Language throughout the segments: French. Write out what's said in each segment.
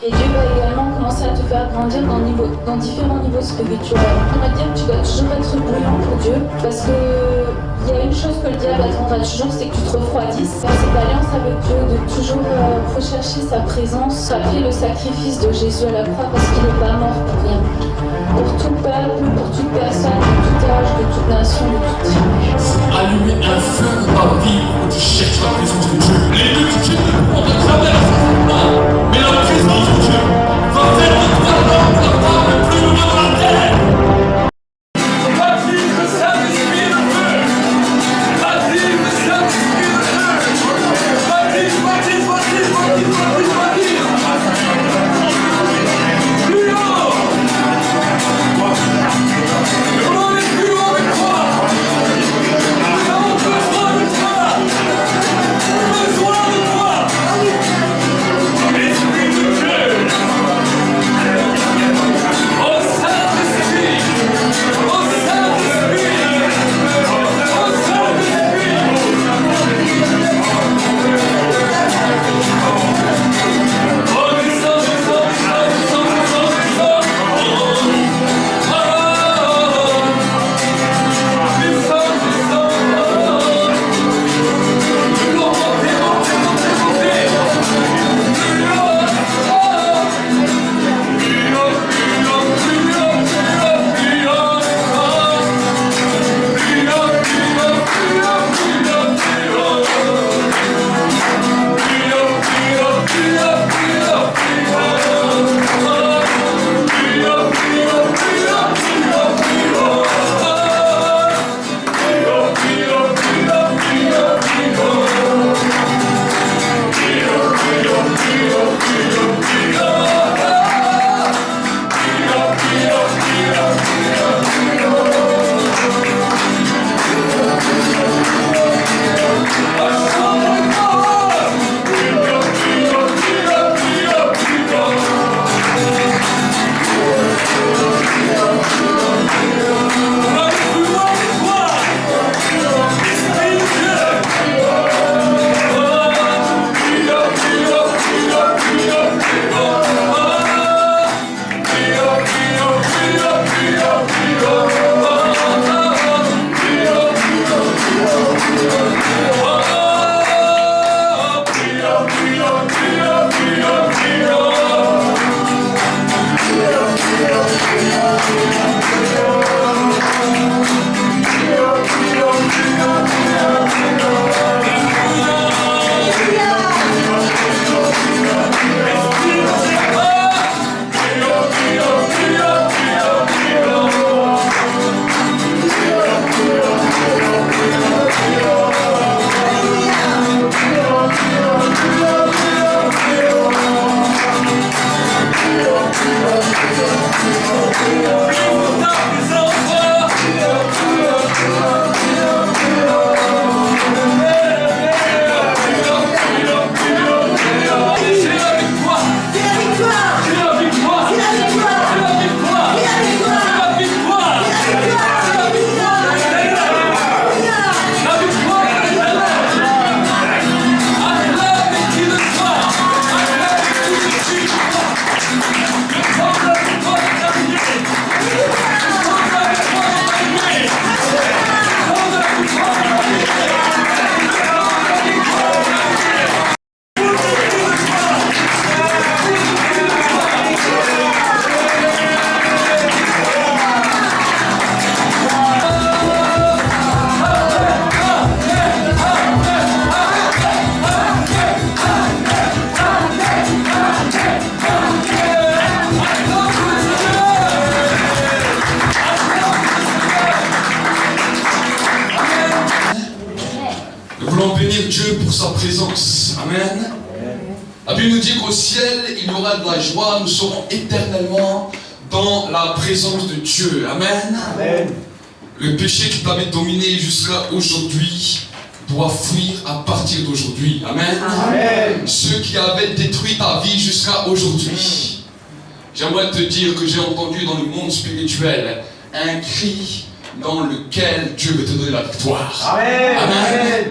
Et Dieu va également commencer à te faire grandir dans différents niveaux spirituels. On va dire que tu dois toujours être bouillant pour Dieu, parce que il y a une chose que le diable attendra toujours, c'est que tu te refroidisses. Dans cette alliance avec Dieu, de toujours rechercher sa présence, rappeler le sacrifice de Jésus à la croix, parce qu'il n'est pas mort pour rien. Pour tout peuple, pour toute personne, de tout âge, de toute nation, de toute tribu. Allumer un feu ou pas vivre où tu cherches la présence de Dieu. Les multitudes ne pourront te traverser pas, mais la présence de Dieu va faire de toi l'homme, la femme le plus heureux de la terre. Baptise le Saint-Esprit de feu. Baptise le Saint-Esprit de feu. Baptise, baptise, baptise, baptise, baptise, baptise. Plus haut. Le monde est plus haut avec toi. Nous avons besoin de toi. Besoin de toi. Esprit de Dieu. Au Saint-Esprit. Au Saint-Esprit. Au Saint-Esprit. Oh, descends, descends, descends, descends, descends, Dieu pour sa présence. Amen. La Bible nous dit qu'au ciel, il y aura de la joie. Nous serons éternellement dans la présence de Dieu. Amen. Amen. Le péché qui t'avait dominé jusqu'à aujourd'hui doit fuir à partir d'aujourd'hui. Amen. Amen. Ceux qui avaient détruit ta vie jusqu'à aujourd'hui. J'aimerais te dire que j'ai entendu dans le monde spirituel un cri dans lequel Dieu veut te donner la victoire. Amen. Amen. Amen.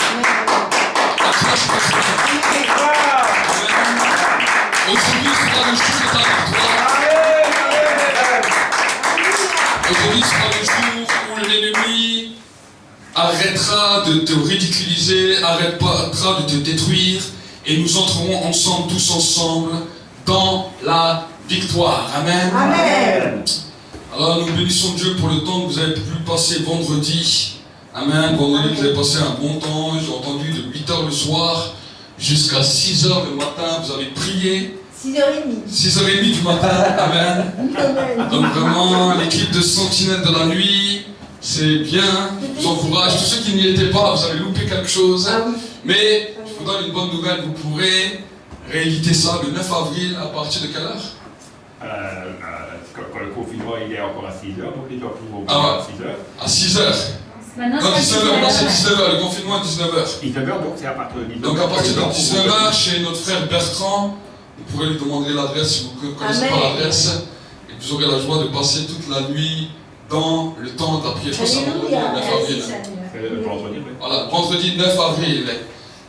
Aujourd'hui sera le le jour de ta victoire. Aujourd'hui sera le jour où l'ennemi arrêtera de te ridiculiser, arrêtera de te détruire, et nous entrerons ensemble, tous ensemble, dans la victoire. Amen. Amen. Alors nous bénissons Dieu pour le temps que vous avez pu passer vendredi. Amen. Vendredi, vous avez passé un bon temps. J'ai entendu de 8h le soir jusqu'à 6h le matin. Vous avez prié. 6h30. 6h30 du matin. Amen. Donc vraiment, l'équipe de Sentinelle de la nuit, c'est bien. Je vous encourage. Tous ceux qui n'y étaient pas, vous avez loupé quelque chose. Mais je vous donne une bonne nouvelle. Vous pourrez rééditer ça le 9 avril à partir de quelle heure? Quand le confinement il est encore à 6h, donc il doit pouvoir Ah à 6h. À 6h. Maintenant, Non, 19h, non, c'est 19h, le confinement est 19h. 19h, donc c'est à partir de 19h. Donc à partir de 19h, chez notre frère Bertrand, vous pourrez lui demander l'adresse si vous ne connaissez pas l'adresse. Et vous aurez la joie de passer toute la nuit dans le temps de la prière. Je pense que c'est vendredi 9 avril. Le vendredi, oui. Voilà, vendredi 9 avril.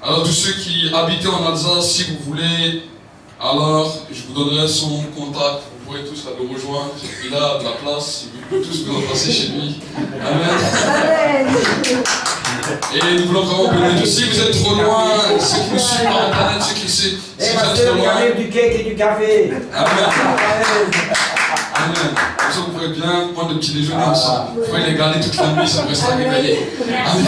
Alors tous ceux qui habitez en Alsace, si vous voulez, alors je vous donnerai son contact. Vous pourrez tous le rejoindre. Il a de la place. Vous pouvez tous vous passer chez lui. Amen. Et nous voulons vraiment bénir Dieu. Si vous êtes trop loin, ceux qui nous suivent par internet, ceux qui si vous êtes trop loin. Du cake et du café. Amen. Amen. Comme ça, vous pourrez bien prendre le petit déjeuner ensemble. Vous pourrez les garder toute la nuit, ça vous restera réveillé. Amen.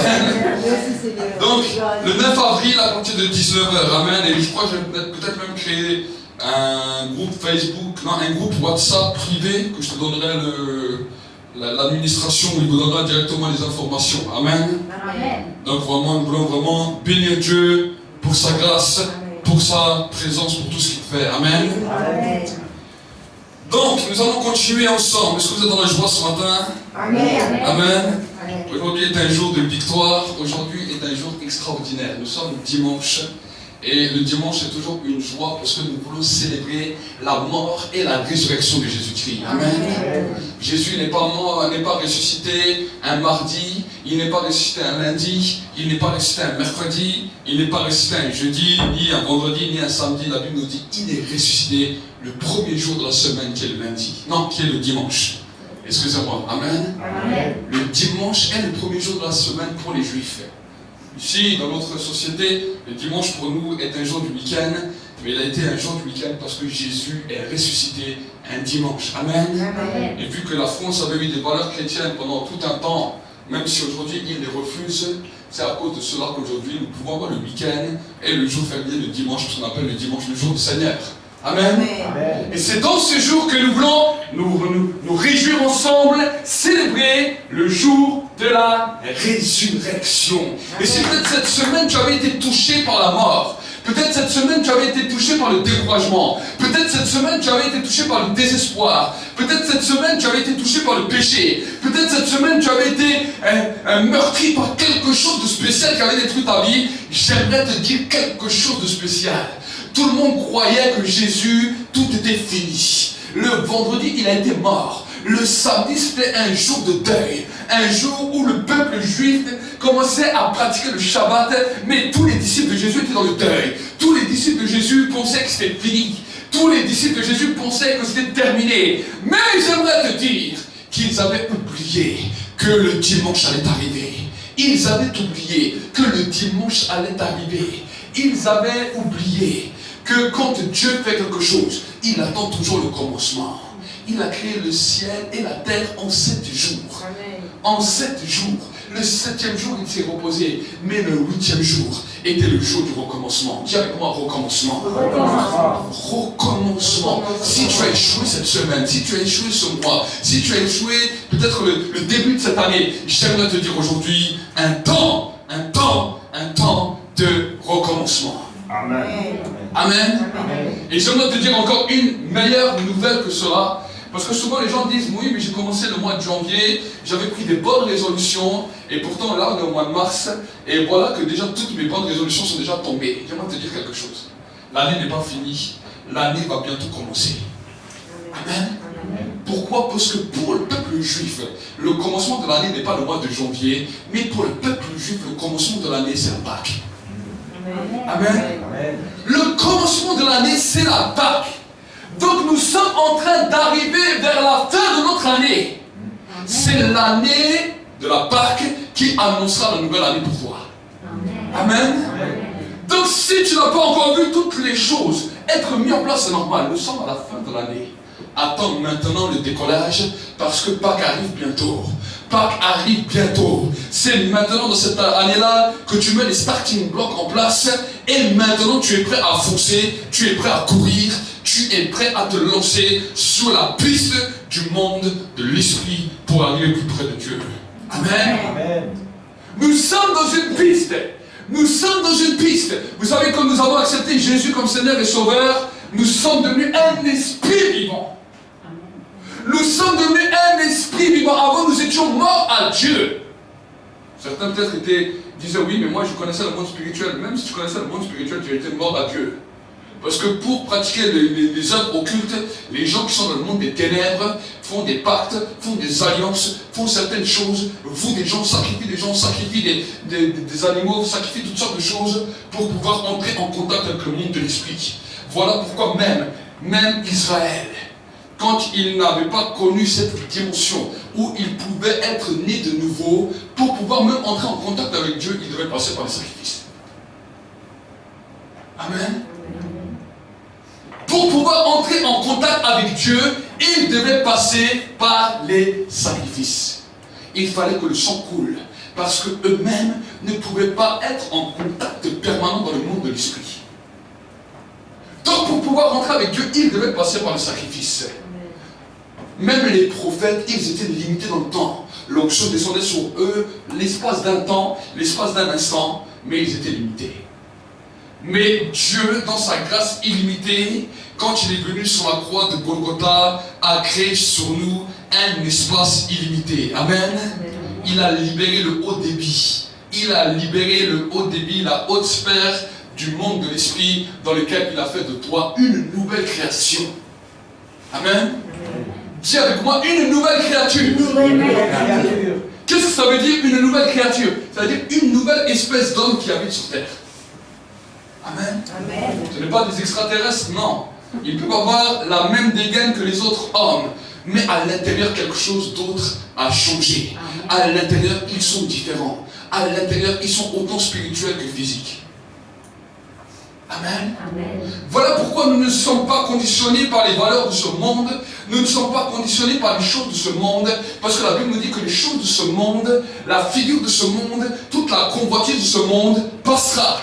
Donc, le 9 avril à partir de 19h. Amen. Et je crois que je vais peut-être même créer un groupe Facebook, non, un groupe WhatsApp privé que je te donnerai l'administration où il vous donnera directement les informations. Amen. Amen. Donc vraiment, nous voulons vraiment bénir Dieu pour sa grâce, pour sa présence, pour tout ce qu'il fait. Amen. Amen. Donc, nous allons continuer ensemble. Est-ce que vous êtes dans la joie ce matin? Amen. Amen. Amen. Aujourd'hui est un jour de victoire. Aujourd'hui est un jour extraordinaire. Nous sommes dimanche. Et le dimanche est toujours une joie parce que nous voulons célébrer la mort et la résurrection de Jésus-Christ. Amen. Jésus n'est pas mort, n'est pas ressuscité un mardi, il n'est pas ressuscité un lundi, il n'est pas ressuscité un mercredi, il n'est pas ressuscité un jeudi, ni un vendredi, ni un samedi. La Bible nous dit qu'il est ressuscité le premier jour de la semaine qui est le lundi. Non, qui est le dimanche. Excusez-moi. Amen. Amen. Le dimanche est le premier jour de la semaine pour les Juifs. Ici, dans notre société, le dimanche pour nous est un jour du week-end, mais il a été un jour du week-end parce que Jésus est ressuscité un dimanche. Amen. Amen. Et vu que la France avait eu des valeurs chrétiennes pendant tout un temps, même si aujourd'hui il les refuse, c'est à cause de cela qu'aujourd'hui nous pouvons avoir le week-end et le jour férié le dimanche, ce qu'on appelle le dimanche, le jour du Seigneur. Amen. Amen. Et c'est dans ce jour que nous voulons nous réjouir ensemble, célébrer le jour de la résurrection. Et si peut-être cette semaine tu avais été touché par la mort, peut-être cette semaine tu avais été touché par le découragement, peut-être cette semaine tu avais été touché par le désespoir, peut-être cette semaine tu avais été touché par le péché, peut-être cette semaine tu avais été meurtri par quelque chose de spécial qui avait détruit ta vie, j'aimerais te dire quelque chose de spécial. Tout le monde croyait que Jésus, tout était fini. Le vendredi, il a été mort. Le samedi, c'était un jour de deuil. Un jour où le peuple juif commençait à pratiquer le Shabbat, mais tous les disciples de Jésus étaient dans le deuil. Tous les disciples de Jésus pensaient que c'était fini. Tous les disciples de Jésus pensaient que c'était terminé. Mais j'aimerais te dire qu'ils avaient oublié que le dimanche allait arriver. Ils avaient oublié que le dimanche allait arriver. Ils avaient oublié que quand Dieu fait quelque chose, il attend toujours le commencement. Il a créé le ciel et la terre en 7 jours. Amen. En 7 jours. Le 7e jour, il s'est reposé. Mais le 8e jour était le jour du recommencement. Dis avec moi, recommencement. Recommencement. Si tu as échoué cette semaine, si tu as échoué ce mois, si tu as échoué peut-être le début de cette année, j'aimerais te dire aujourd'hui, un temps de recommencement. Amen. Amen. Amen. Et j'aimerais te dire encore une meilleure nouvelle que cela. Parce que souvent les gens disent, oui, mais j'ai commencé le mois de janvier, j'avais pris des bonnes résolutions, et pourtant là on est au mois de mars, et voilà que déjà toutes mes bonnes résolutions sont déjà tombées. J'aimerais te dire quelque chose. L'année n'est pas finie, l'année va bientôt commencer. Amen. Pourquoi? Parce que pour le peuple juif, le commencement de l'année n'est pas le mois de janvier, mais pour le peuple juif, le commencement de l'année c'est la Pâque. Amen. Amen. Le commencement de l'année c'est la Pâque. Donc sommes en train d'arriver vers la fin de notre année. C'est l'année de la Pâque qui annoncera la nouvelle année pour toi. Amen. Donc si tu n'as pas encore vu toutes les choses être mises en place, c'est normal. Nous sommes à la fin de l'année. Attends maintenant le décollage parce que Pâques arrive bientôt. Pâques arrive bientôt. C'est maintenant dans cette année-là que tu mets les starting blocks en place et maintenant tu es prêt à foncer, tu es prêt à courir, tu es prêt à te lancer sur la piste du monde de l'esprit pour arriver plus près de Dieu. Amen. Amen. Nous sommes dans une piste. Nous sommes dans une piste. Vous savez, quand nous avons accepté Jésus comme Seigneur et Sauveur, nous sommes devenus un esprit vivant. Nous sommes devenus un esprit vivant. Avant, nous étions morts à Dieu. Certains peut-être disaient oui, mais moi je connaissais le monde spirituel. Même si tu connaissais le monde spirituel, tu étais mort à Dieu. Parce que pour pratiquer les œuvres occultes, les gens qui sont dans le monde des ténèbres font des pactes, font des alliances, font certaines choses. Vous, des gens sacrifient des animaux, sacrifient toutes sortes de choses pour pouvoir entrer en contact avec le monde de l'esprit. Voilà pourquoi même Israël, quand il n'avait pas connu cette dimension où il pouvait être né de nouveau, pour pouvoir même entrer en contact avec Dieu, il devait passer par les sacrifices. Amen. Pour pouvoir entrer en contact avec Dieu, il devait passer par les sacrifices. Il fallait que le sang coule, parce qu'eux-mêmes ne pouvaient pas être en contact permanent dans le monde de l'esprit. Donc pour pouvoir entrer avec Dieu, ils devaient passer par le sacrifice. Même les prophètes, ils étaient limités dans le temps. L'onction descendait sur eux l'espace d'un temps, l'espace d'un instant, mais ils étaient limités. Mais Dieu, dans sa grâce illimitée, quand il est venu sur la croix de Golgotha, a créé sur nous un espace illimité. Amen. Il a libéré le haut débit. Il a libéré le haut débit, la haute sphère du monde de l'esprit dans lequel il a fait de toi une nouvelle création. Amen. Dis avec moi, une nouvelle créature. Qu'est-ce que ça veut dire, une nouvelle créature? Ça veut dire une nouvelle espèce d'homme qui habite sur terre. Amen. Amen. Ce n'est pas des extraterrestres, non. Ils peuvent avoir la même dégaine que les autres hommes, mais à l'intérieur, quelque chose d'autre a changé. Amen. À l'intérieur, ils sont différents. À l'intérieur, ils sont autant spirituels que physiques. Amen. Amen. Voilà pourquoi nous ne sommes pas conditionnés par les valeurs de ce monde. Nous ne sommes pas conditionnés par les choses de ce monde. Parce que la Bible nous dit que les choses de ce monde, la figure de ce monde, toute la convoitise de ce monde passera.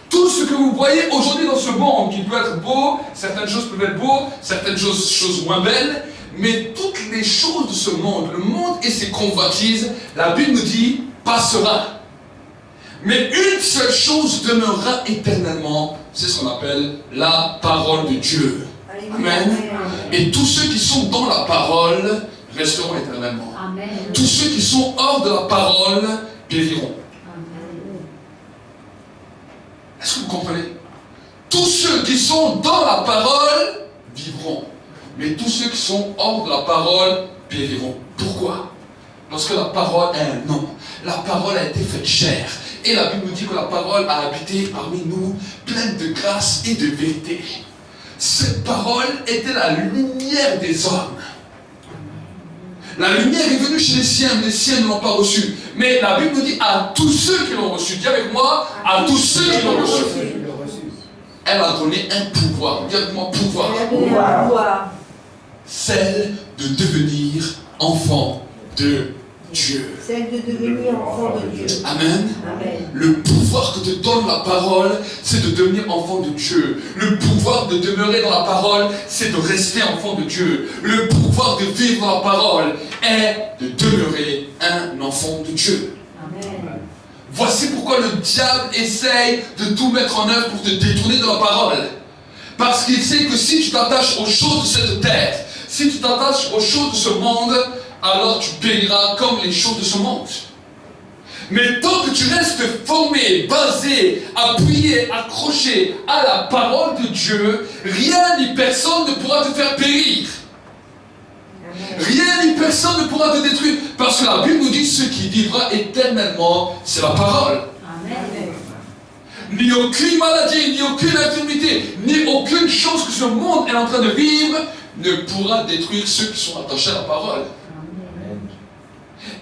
Tout ce que vous voyez aujourd'hui dans ce monde, qui peut être beau, certaines choses peuvent être beaux, certaines choses moins belles, mais toutes les choses de ce monde, le monde et ses convoitises, la Bible nous dit, passera. Mais une seule chose demeurera éternellement, c'est ce qu'on appelle la parole de Dieu. Amen. Et tous ceux qui sont dans la parole resteront éternellement. Amen. Tous ceux qui sont hors de la parole périront. Est-ce que vous comprenez? Tous ceux qui sont dans la parole vivront. Mais tous ceux qui sont hors de la parole périront. Pourquoi? Parce que la parole a un nom. La parole a été faite chair. Et la Bible nous dit que la parole a habité parmi nous, pleine de grâce et de vérité. Cette parole était la lumière des hommes. La lumière est venue chez les siens ne l'ont pas reçue. Mais la Bible nous dit à tous ceux qui l'ont reçue. Dis avec moi, à tous ceux qui l'ont reçue. Elle a donné un pouvoir. Dis avec moi, pouvoir. Celle de devenir enfant de Dieu. Celle de devenir enfant de Dieu. Amen. Amen. Le pouvoir que te donne la parole, c'est de devenir enfant de Dieu. Le pouvoir de demeurer dans la parole, c'est de rester enfant de Dieu. Le pouvoir de vivre dans la parole est de demeurer un enfant de Dieu. Amen. Voici pourquoi le diable essaye de tout mettre en œuvre pour te détourner de la parole. Parce qu'il sait que si tu t'attaches aux choses de cette terre, si tu t'attaches aux choses de ce monde, alors tu périras comme les choses de ce monde. Mais tant que tu restes formé, basé, appuyé, accroché à la parole de Dieu, rien ni personne ne pourra te faire périr. Rien ni personne ne pourra te détruire. Parce que la Bible nous dit ce qui vivra éternellement, c'est la parole. Amen. ni aucune maladie, ni aucune infirmité, ni aucune chose que ce monde est en train de vivre ne pourra détruire ceux qui sont attachés à la parole.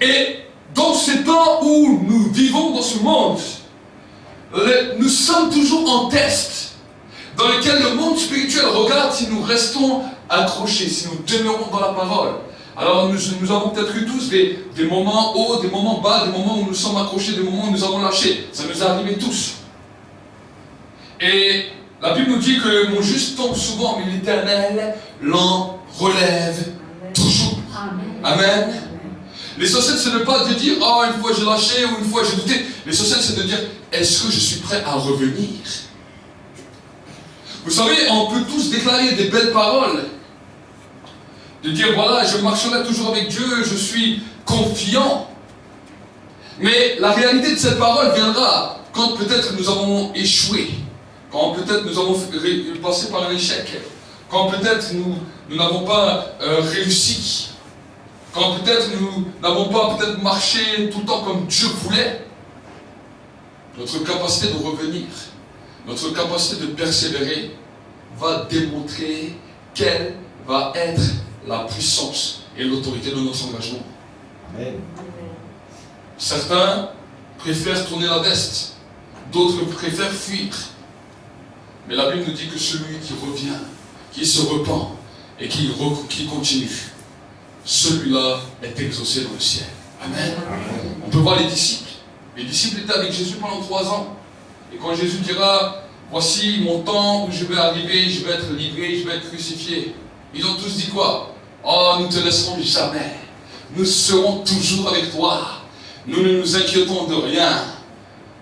Et dans ces temps où nous vivons dans ce monde, nous sommes toujours en test, dans lequel le monde spirituel regarde si nous restons accrochés, si nous demeurons dans la parole. Alors nous avons peut-être eu tous des moments hauts, des moments bas, des moments où nous sommes accrochés, des moments où nous avons lâché. Ça nous est arrivé tous. Et la Bible nous dit que mon juste tombe souvent, mais l'Éternel l'en relève toujours. Amen. L'essentiel, c'est de ne pas de dire, oh, une fois j'ai lâché ou une fois j'ai douté. L'essentiel, c'est de dire, est-ce que je suis prêt à revenir? Vous savez, on peut tous déclarer des belles paroles. De dire, voilà, je marcherai toujours avec Dieu, je suis confiant. Mais la réalité de cette parole viendra quand peut-être nous avons échoué, quand peut-être nous avons passé par un échec, quand peut-être nous n'avons pas réussi, quand peut-être nous n'avons pas peut-être marché tout le temps comme Dieu voulait. Notre capacité de revenir, notre capacité de persévérer va démontrer quelle va être la puissance et l'autorité de notre engagement. Amen. Certains préfèrent tourner la veste, d'autres préfèrent fuir. Mais la Bible nous dit que celui qui revient, qui se repent et qui continue, celui-là est exaucé dans le ciel. Amen. Amen. On peut voir les disciples. Les disciples étaient avec Jésus pendant 3 ans. Et quand Jésus dira, voici mon temps où je vais arriver, je vais être livré, je vais être crucifié. Ils ont tous dit quoi? Oh, nous ne te laisserons jamais. Nous serons toujours avec toi. Nous ne nous inquiétons de rien.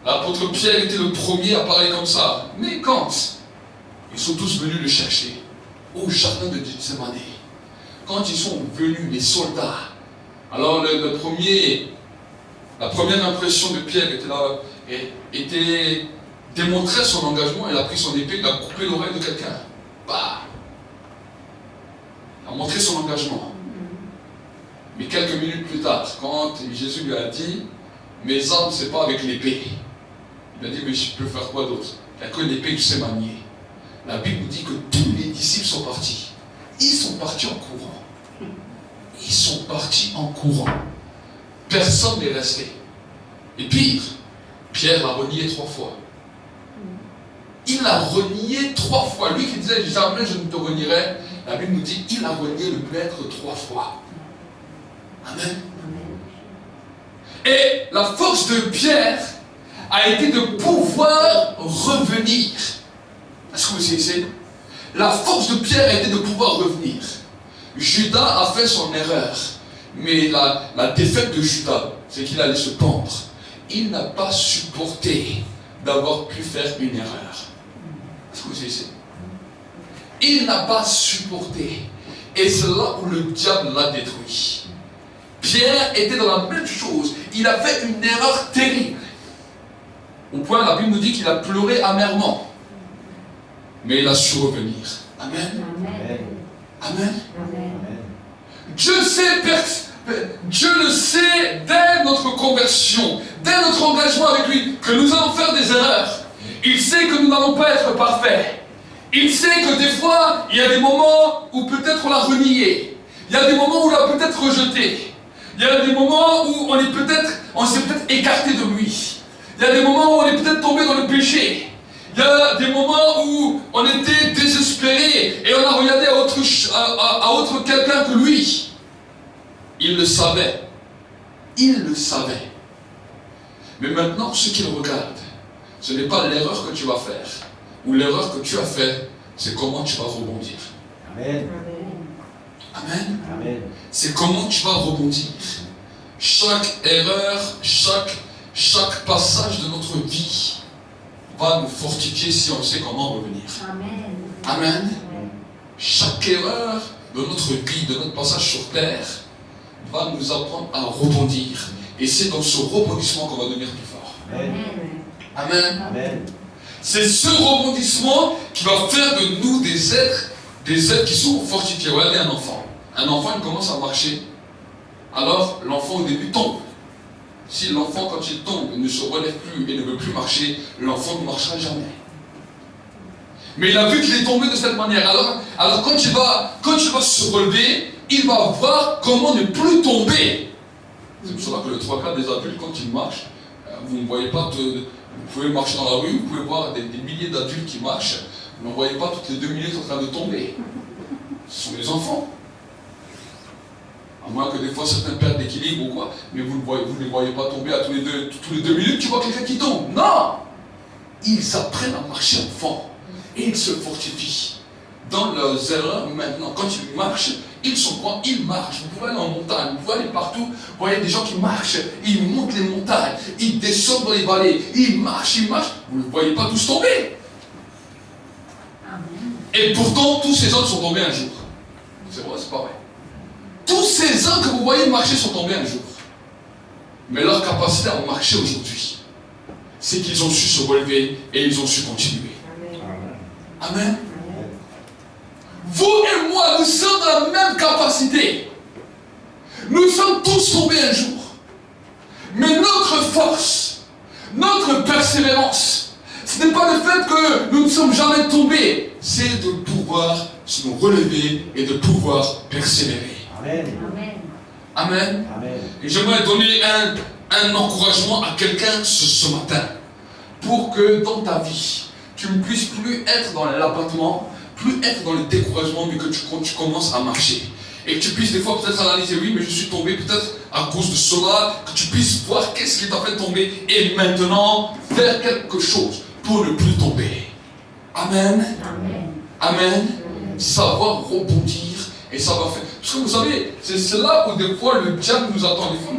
L'apôtre Pierre était le premier à parler comme ça. Mais quand ils sont tous venus le chercher au jardin de Gethsémani, quand ils sont venus, les soldats, alors la première impression de Pierre était démontrer son engagement. Il a pris son épée, il a coupé l'oreille de quelqu'un. Bah, il a montré son engagement. Mais quelques minutes plus tard, quand Jésus lui a dit, mes armes, c'est pas avec l'épée. Il a dit, mais je peux faire quoi d'autre? Il n'y a que l'épée que je sais manier. La Bible nous dit que tous les disciples sont partis. Ils sont partis en courant. Ils sont partis en courant. Personne n'est resté. Et pire, Pierre l'a renié 3 fois. Il l'a renié 3 fois. Lui qui disait, jamais je ne te renierai. La Bible nous dit, il a renié le maître 3 fois. Amen. Et la force de Pierre a été de pouvoir revenir. Est-ce que vous saisissez? La force de Pierre a été de pouvoir revenir. Judas a fait son erreur. Mais la défaite de Judas, c'est qu'il allait se pendre. Il n'a pas supporté d'avoir pu faire une erreur. Est-ce que vous saisissez? Il n'a pas supporté. Et c'est là où le diable l'a détruit. Pierre était dans la même chose. Il a fait une erreur terrible. Au point, la Bible nous dit qu'il a pleuré amèrement. Mais il a su revenir. Amen. Amen. Amen. Amen. Dieu le sait dès notre conversion, dès notre engagement avec lui, que nous allons faire des erreurs. Il sait que nous n'allons pas être parfaits. Il sait que des fois, il y a des moments où peut-être on l'a renié. Il y a des moments où on l'a peut-être rejeté. Il y a des moments où on s'est peut-être écarté de lui. Il y a des moments où on est peut-être tombé dans le péché. Il y a des moments où on était désespéré et on a regardé à autre quelqu'un que lui. Il le savait. Il le savait. Mais maintenant, ce qu'il regarde, ce n'est pas l'erreur que tu vas faire ou l'erreur que tu as faite, c'est comment tu vas rebondir. Amen. Amen. Amen. C'est comment tu vas rebondir. Chaque erreur, chaque passage de notre vie va nous fortifier si on sait comment revenir. Amen. Amen. Amen. Chaque erreur de notre vie, de notre passage sur terre, va nous apprendre à rebondir. Et c'est dans ce rebondissement qu'on va devenir plus fort. Amen. Amen. Amen. C'est ce rebondissement qui va faire de nous des êtres qui sont fortifiés. Regardez un enfant. Un enfant, il commence à marcher. Alors, l'enfant au début tombe. Si l'enfant, quand il tombe, ne se relève plus et ne veut plus marcher, l'enfant ne marchera jamais. Mais il a vu qu'il est tombé de cette manière. Alors quand il va se relever, il va voir comment ne plus tomber. C'est pour cela que le 3/4 des adultes, quand ils marchent, vous ne voyez pas, vous pouvez marcher dans la rue, vous pouvez voir des milliers d'adultes qui marchent, vous ne voyez pas toutes les 2 minutes en train de tomber. Ce sont les enfants. À moins que des fois certains perdent l'équilibre ou quoi, mais vous ne les voyez pas tomber à tous les 2 minutes, tu vois quelqu'un qui tombe. Non! Ils apprennent à marcher enfant et ils se fortifient. Dans leurs erreurs maintenant, quand ils marchent, ils sont quoi? Ils marchent. Vous pouvez aller en montagne, vous pouvez aller partout, vous voyez des gens qui marchent, ils montent les montagnes, ils descendent dans les vallées, ils marchent, vous ne les voyez pas tous tomber. Et pourtant, tous ces hommes sont tombés un jour. C'est vrai, c'est pas vrai. Tous ces hommes que vous voyez marcher sont tombés un jour. Mais leur capacité à marcher aujourd'hui, c'est qu'ils ont su se relever et ils ont su continuer. Amen. Amen. Vous et moi, nous sommes dans la même capacité. Nous sommes tous tombés un jour. Mais notre force, notre persévérance, ce n'est pas le fait que nous ne sommes jamais tombés, c'est de pouvoir se relever et de pouvoir persévérer. Amen. Amen. Amen. Et j'aimerais donner un encouragement à quelqu'un ce matin, pour que dans ta vie, tu ne puisses plus être dans l'abattement, plus être dans le découragement, mais que tu commences à marcher. Et que tu puisses des fois peut-être analyser, oui, mais je suis tombé peut-être à cause de cela, que tu puisses voir qu'est-ce qui t'a fait tomber, et maintenant faire quelque chose pour ne plus tomber. Amen. Amen. Amen. Savoir rebondir, et ça va faire. Parce que vous savez, c'est là où des fois le diable nous attend. Des fois,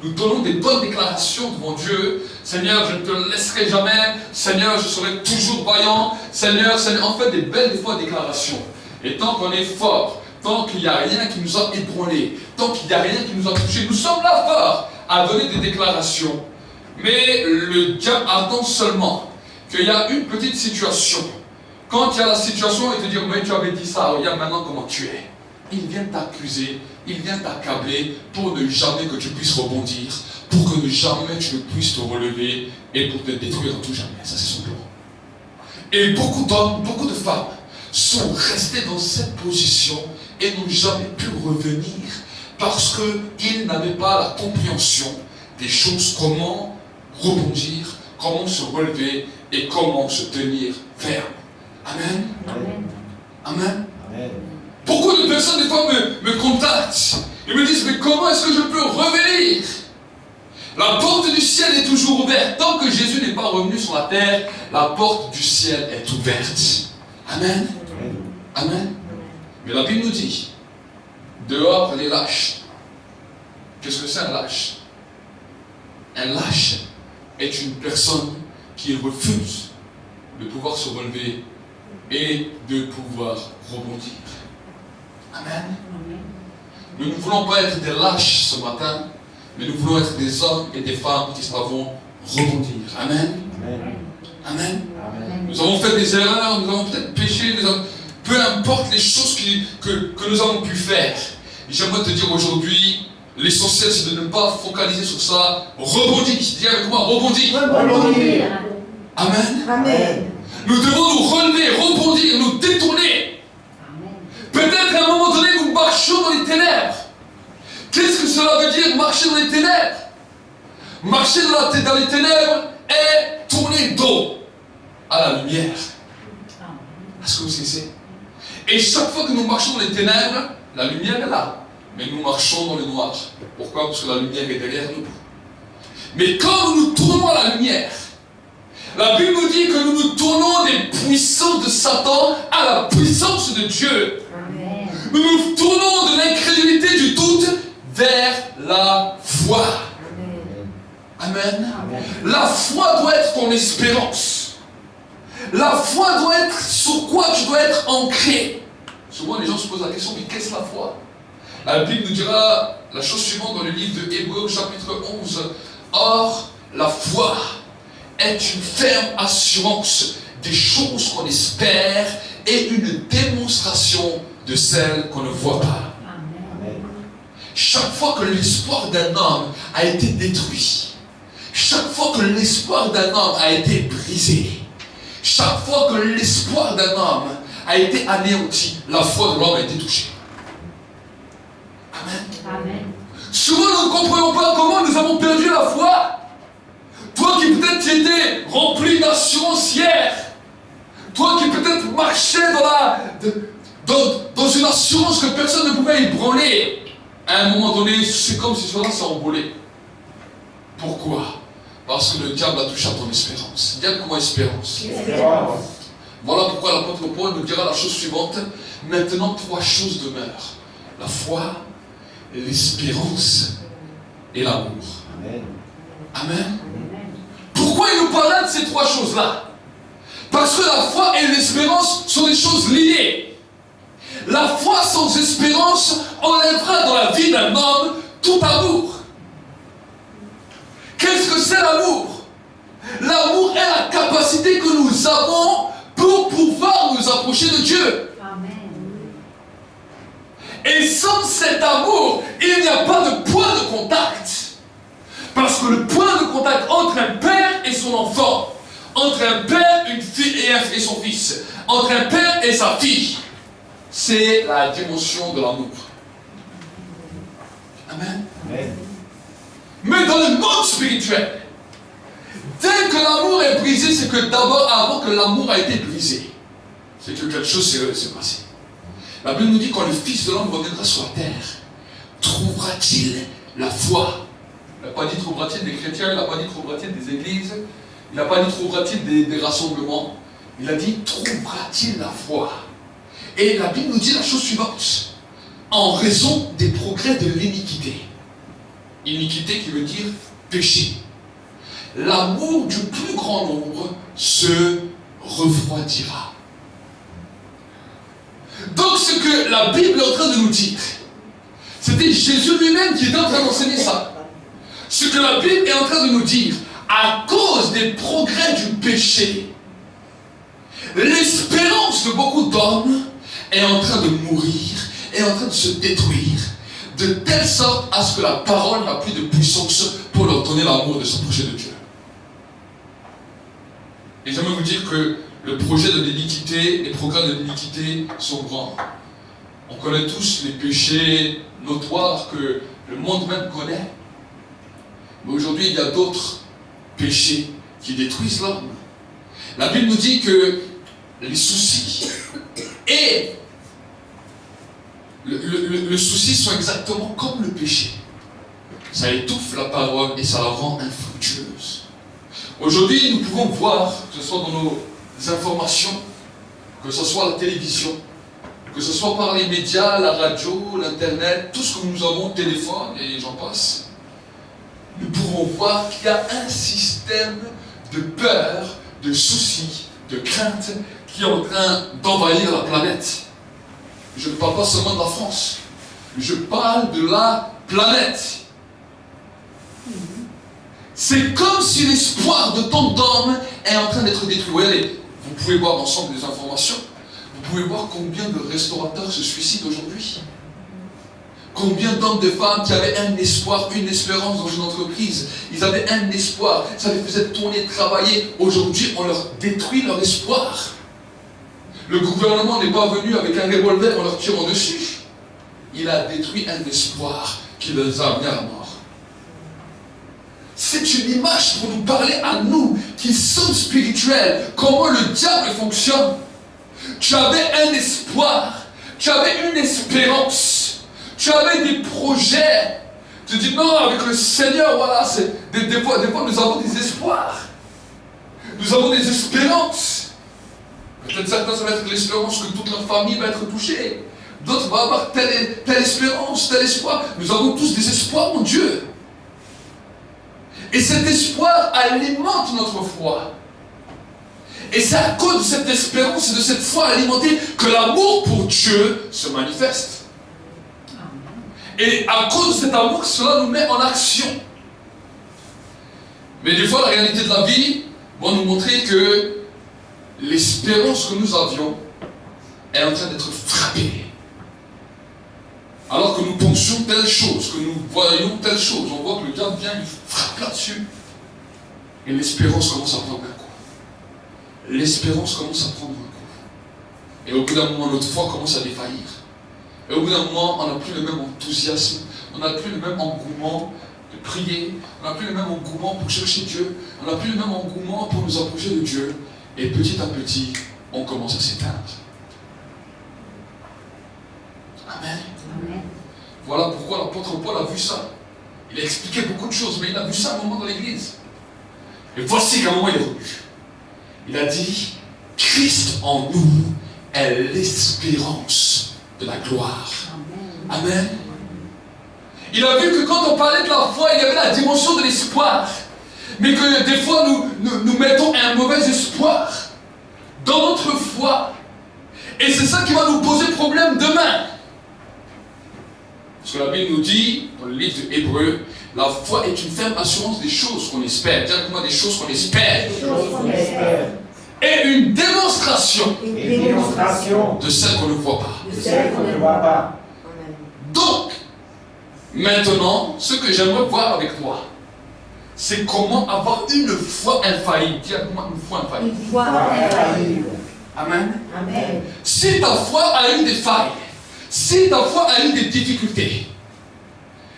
nous donnons des bonnes déclarations devant Dieu. Seigneur, je ne te laisserai jamais. Seigneur, je serai toujours vaillant. Seigneur, on fait des belles des fois déclarations. Et tant qu'on est fort, tant qu'il n'y a rien qui nous a ébranlé, tant qu'il n'y a rien qui nous a touché, nous sommes là forts à donner des déclarations. Mais le diable attend seulement qu'il y a une petite situation. Quand il y a la situation, il te dit, mais tu avais dit ça, regarde maintenant comment tu es. Il vient t'accuser, il vient t'accabler pour ne jamais que tu puisses rebondir, pour que ne jamais tu ne puisses te relever et pour te détruire en tout jamais. Ça, c'est son plan. Et beaucoup d'hommes, beaucoup de femmes sont restés dans cette position et n'ont jamais pu revenir parce qu'ils n'avaient pas la compréhension des choses, comment rebondir, comment se relever et comment se tenir ferme. Amen. Amen. Amen. Amen. Beaucoup de personnes, des fois, me contactent et me disent, mais comment est-ce que je peux revenir? La porte du ciel est toujours ouverte. Tant que Jésus n'est pas revenu sur la terre, la porte du ciel est ouverte. Amen. Amen. Mais la Bible nous dit, dehors les lâches. Qu'est-ce que c'est un lâche? Un lâche est une personne qui refuse de pouvoir se relever et de pouvoir rebondir. Amen. Nous ne voulons pas être des lâches ce matin, mais nous voulons être des hommes et des femmes qui savons rebondir. Amen. Amen. Amen. Amen. Nous avons fait des erreurs, nous avons peut-être péché, peu importe les choses que nous avons pu faire. Et j'aimerais te dire aujourd'hui, l'essentiel c'est de ne pas focaliser sur ça. Rebondir. Dis avec moi, rebondir. Rebondir. Amen. Amen. Nous devons nous relever, rebondir, nous détourner. Peut-être à un moment donné, nous marchons dans les ténèbres. Qu'est-ce que cela veut dire, marcher dans les ténèbres? Marcher dans les ténèbres est tourner dos à la lumière. Est-ce que vous savez? Et chaque fois que nous marchons dans les ténèbres, la lumière est là. Mais nous marchons dans le noir. Pourquoi? Parce que la lumière est derrière nous. Mais quand nous nous tournons à la lumière, la Bible nous dit que nous nous tournons des puissances de Satan à la puissance de Dieu. Amen. Nous nous tournons de l'incrédulité, du doute, vers la foi. Amen. Amen. Amen. La foi doit être ton espérance. La foi doit être sur quoi tu dois être ancré. Souvent les gens se posent la question, mais qu'est-ce que la foi? La Bible nous dira la chose suivante dans le livre de Hébreux, chapitre 11. Or, la foi est une ferme assurance des choses qu'on espère et une démonstration de celles qu'on ne voit pas. Amen. chaque fois que l'espoir d'un homme a été détruit, chaque fois que l'espoir d'un homme a été brisé, chaque fois que l'espoir d'un homme a été anéanti, la foi de l'homme a été touchée. Amen. Amen. Souvent nous ne comprenons pas comment nous avons perdu la foi. Toi qui peut-être étais rempli d'assurance hier, toi qui peut-être marchais dans une assurance que personne ne pouvait ébranler, à un moment donné, c'est comme si cela s'est envolé. Pourquoi? Parce que le diable a touché à ton espérance. Diable comment espérance? Voilà pourquoi l'apôtre Paul nous dira la chose suivante. Maintenant, 3 choses demeurent. La foi, l'espérance et l'amour. Amen. Amen. Pourquoi il nous parle de ces 3 choses-là? Parce que la foi et l'espérance sont des choses liées. La foi sans espérance enlèvera dans la vie d'un homme tout amour. Qu'est-ce que c'est l'amour? L'amour est la capacité que nous avons pour pouvoir nous approcher de Dieu. Amen. Et sans cet amour, il n'y a pas de point de contact. Parce que le point de contact entre un père et son enfant, entre un père, une fille et son fils, entre un père et sa fille, c'est la dimension de l'amour. Amen. Amen. Mais dans le monde spirituel, dès que l'amour est brisé, c'est que d'abord, avant que l'amour a été brisé, c'est que quelque chose s'est passé. La Bible nous dit quand le Fils de l'homme reviendra sur la terre, trouvera-t-il la foi? Il n'a pas dit trouvera-t-il des chrétiens, il n'a pas dit trouvera-t-il des églises, il n'a pas dit trouvera-t-il des rassemblements, il a dit trouvera-t-il la foi? Et la Bible nous dit la chose suivante, en raison des progrès de l'iniquité. Iniquité qui veut dire péché. L'amour du plus grand nombre se refroidira. Donc ce que la Bible est en train de nous dire, c'était Jésus lui-même qui était en train d'enseigner ça. Ce que la Bible est en train de nous dire, à cause des progrès du péché, l'espérance de beaucoup d'hommes est en train de mourir, est en train de se détruire, de telle sorte à ce que la parole n'a plus de puissance pour leur donner l'amour de s'approcher de Dieu. Et j'aimerais vous dire que le projet de l'iniquité, les progrès de l'iniquité sont grands. On connaît tous les péchés notoires que le monde même connaît. Mais aujourd'hui, il y a d'autres péchés qui détruisent l'homme. La Bible nous dit que les soucis et le souci sont exactement comme le péché. Ça étouffe la parole et ça la rend infructueuse. Aujourd'hui, nous pouvons voir, que ce soit dans nos informations, que ce soit à la télévision, que ce soit par les médias, la radio, l'internet, tout ce que nous avons, téléphone et j'en passe, nous pourrons voir qu'il y a un système de peur, de soucis, de crainte qui est en train d'envahir la planète. Je ne parle pas seulement de la France, je parle de la planète. C'est comme si l'espoir de tant d'hommes est en train d'être détruit. Vous pouvez voir ensemble des informations. Vous pouvez voir combien de restaurateurs se suicident aujourd'hui. Combien d'hommes, de femmes qui avaient un espoir, une espérance dans une entreprise. Ils avaient un espoir, ça les faisait tourner, travailler. Aujourd'hui, on leur détruit leur espoir. Le gouvernement n'est pas venu avec un revolver en leur tirant dessus. Il a détruit un espoir qui les a amenés à la mort. C'est une image pour nous parler à nous qui sommes spirituels, comment le diable fonctionne. Tu avais un espoir, tu avais une espérance, tu avais des projets. Tu dis non, avec le Seigneur, voilà, des fois nous avons des espoirs, nous avons des espérances. Peut-être certains, ça va être l'espérance que toute leur famille va être touchée. D'autres vont avoir telle espérance, tel espoir. Nous avons tous des espoirs en Dieu. Et cet espoir alimente notre foi. Et c'est à cause de cette espérance et de cette foi alimentée que l'amour pour Dieu se manifeste. Et à cause de cet amour, cela nous met en action. Mais des fois, la réalité de la vie va nous montrer que l'espérance que nous avions est en train d'être frappée. Alors que nous pensions telle chose, que nous voyons telle chose, on voit que le diable vient, il frappe là-dessus. Et l'espérance commence à prendre un coup. L'espérance commence à prendre un coup. Et au bout d'un moment, notre foi commence à défaillir. Et au bout d'un moment, on n'a plus le même enthousiasme, on n'a plus le même engouement de prier, on n'a plus le même engouement pour chercher Dieu, on n'a plus le même engouement pour nous approcher de Dieu. Et petit à petit, on commence à s'éteindre. Amen. Amen. Voilà pourquoi l'apôtre Paul a vu ça. Il a expliqué beaucoup de choses, mais il a vu ça à un moment dans l'église. Et voici qu'à un moment il est revenu. Il a dit, Christ en nous est l'espérance de la gloire. Amen. Amen. Il a vu que quand on parlait de la foi, il y avait la dimension de l'espoir. Mais que des fois nous mettons un mauvais espoir dans notre foi. Et c'est ça qui va nous poser problème demain. Parce que la Bible nous dit, dans le livre de Hébreux, la foi est une ferme assurance des choses qu'on espère. Directement des choses qu'on espère. Et une démonstration de celles qu'on ne voit pas. Donc, maintenant, ce que j'aimerais voir avec toi, c'est comment avoir une foi infaillible. Dis-moi une foi infaillible. Une foi infaillible. Amen. Amen. Si ta foi a eu des failles, si ta foi a eu des difficultés,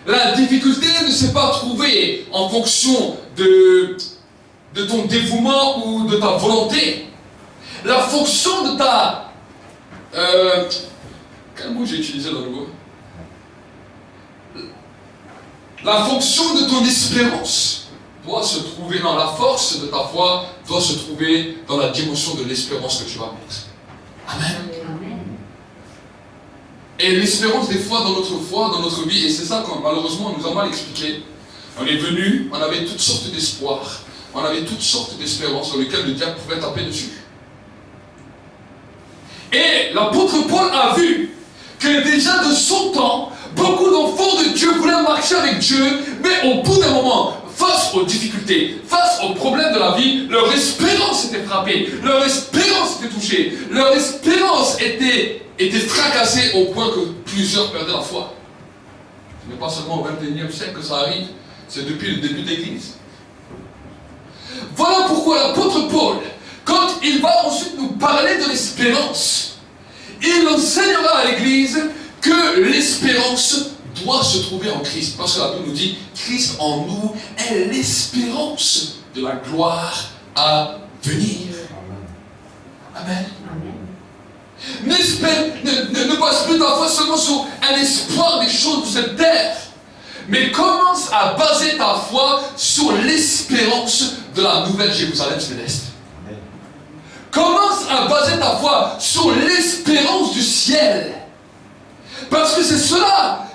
la difficulté ne s'est pas trouvée en fonction de ton dévouement ou de ta volonté. La fonction de ta... quel mot j'ai utilisé dans le mot? La fonction de ton espérance doit se trouver dans la force de ta foi, doit se trouver dans la dimension de l'espérance que tu vas mettre. Amen. Amen. Et l'espérance des fois dans notre foi, dans notre vie, et c'est ça que malheureusement on nous a mal expliqué. On est venu, on avait toutes sortes d'espoirs, on avait toutes sortes d'espérances dans lesquelles le diable pouvait taper dessus. Et l'apôtre Paul a vu que déjà de son temps, beaucoup d'enfants de Dieu voulaient marcher avec Dieu, mais au bout d'un moment, face aux difficultés, face aux problèmes de la vie, leur espérance était frappée, leur espérance était touchée, leur espérance était fracassée au point que plusieurs perdaient la foi. Ce n'est pas seulement au XXIe siècle que ça arrive, c'est depuis le début de l'Église. Voilà pourquoi l'apôtre Paul, quand il va ensuite nous parler de l'espérance, il enseignera à l'Église que l'espérance doit se trouver en Christ. Parce que la Bible nous dit, Christ en nous est l'espérance de la gloire à venir. Amen. Ne passe plus ta foi seulement sur un espoir des choses de cette terre, mais commence à baser ta foi sur l'espérance de la nouvelle Jérusalem céleste. Commence à baser ta foi sur l'espérance du ciel. Parce que c'est cela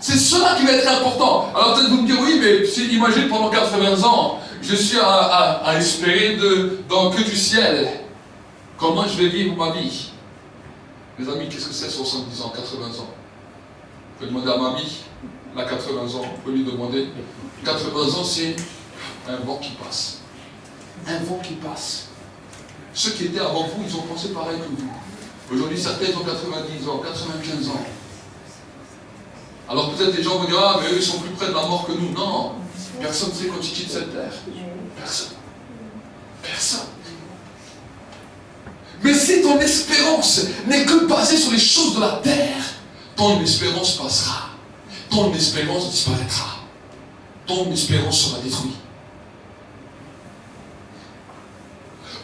qui va être important. Alors peut-être vous me direz, oui, mais si, imagine pendant 80 ans, je suis à espérer dans que du ciel. Comment je vais vivre ma vie? Mes amis, qu'est-ce que c'est 70 ans, 80 ans? Vous pouvez demander à mamie, elle a 80 ans, vous pouvez lui demander. 80 ans, c'est un vent qui passe. Un vent qui passe. Ceux qui étaient avant vous, ils ont pensé pareil que vous. Aujourd'hui, certains ont 90 ans, 95 ans. Alors peut-être les gens vont dire, ah, mais eux, ils sont plus près de la mort que nous. Non, personne ne sait quand ils quittent cette terre. Personne. Personne. Mais si ton espérance n'est que basée sur les choses de la terre, ton espérance passera. Ton espérance disparaîtra. Ton espérance sera détruite.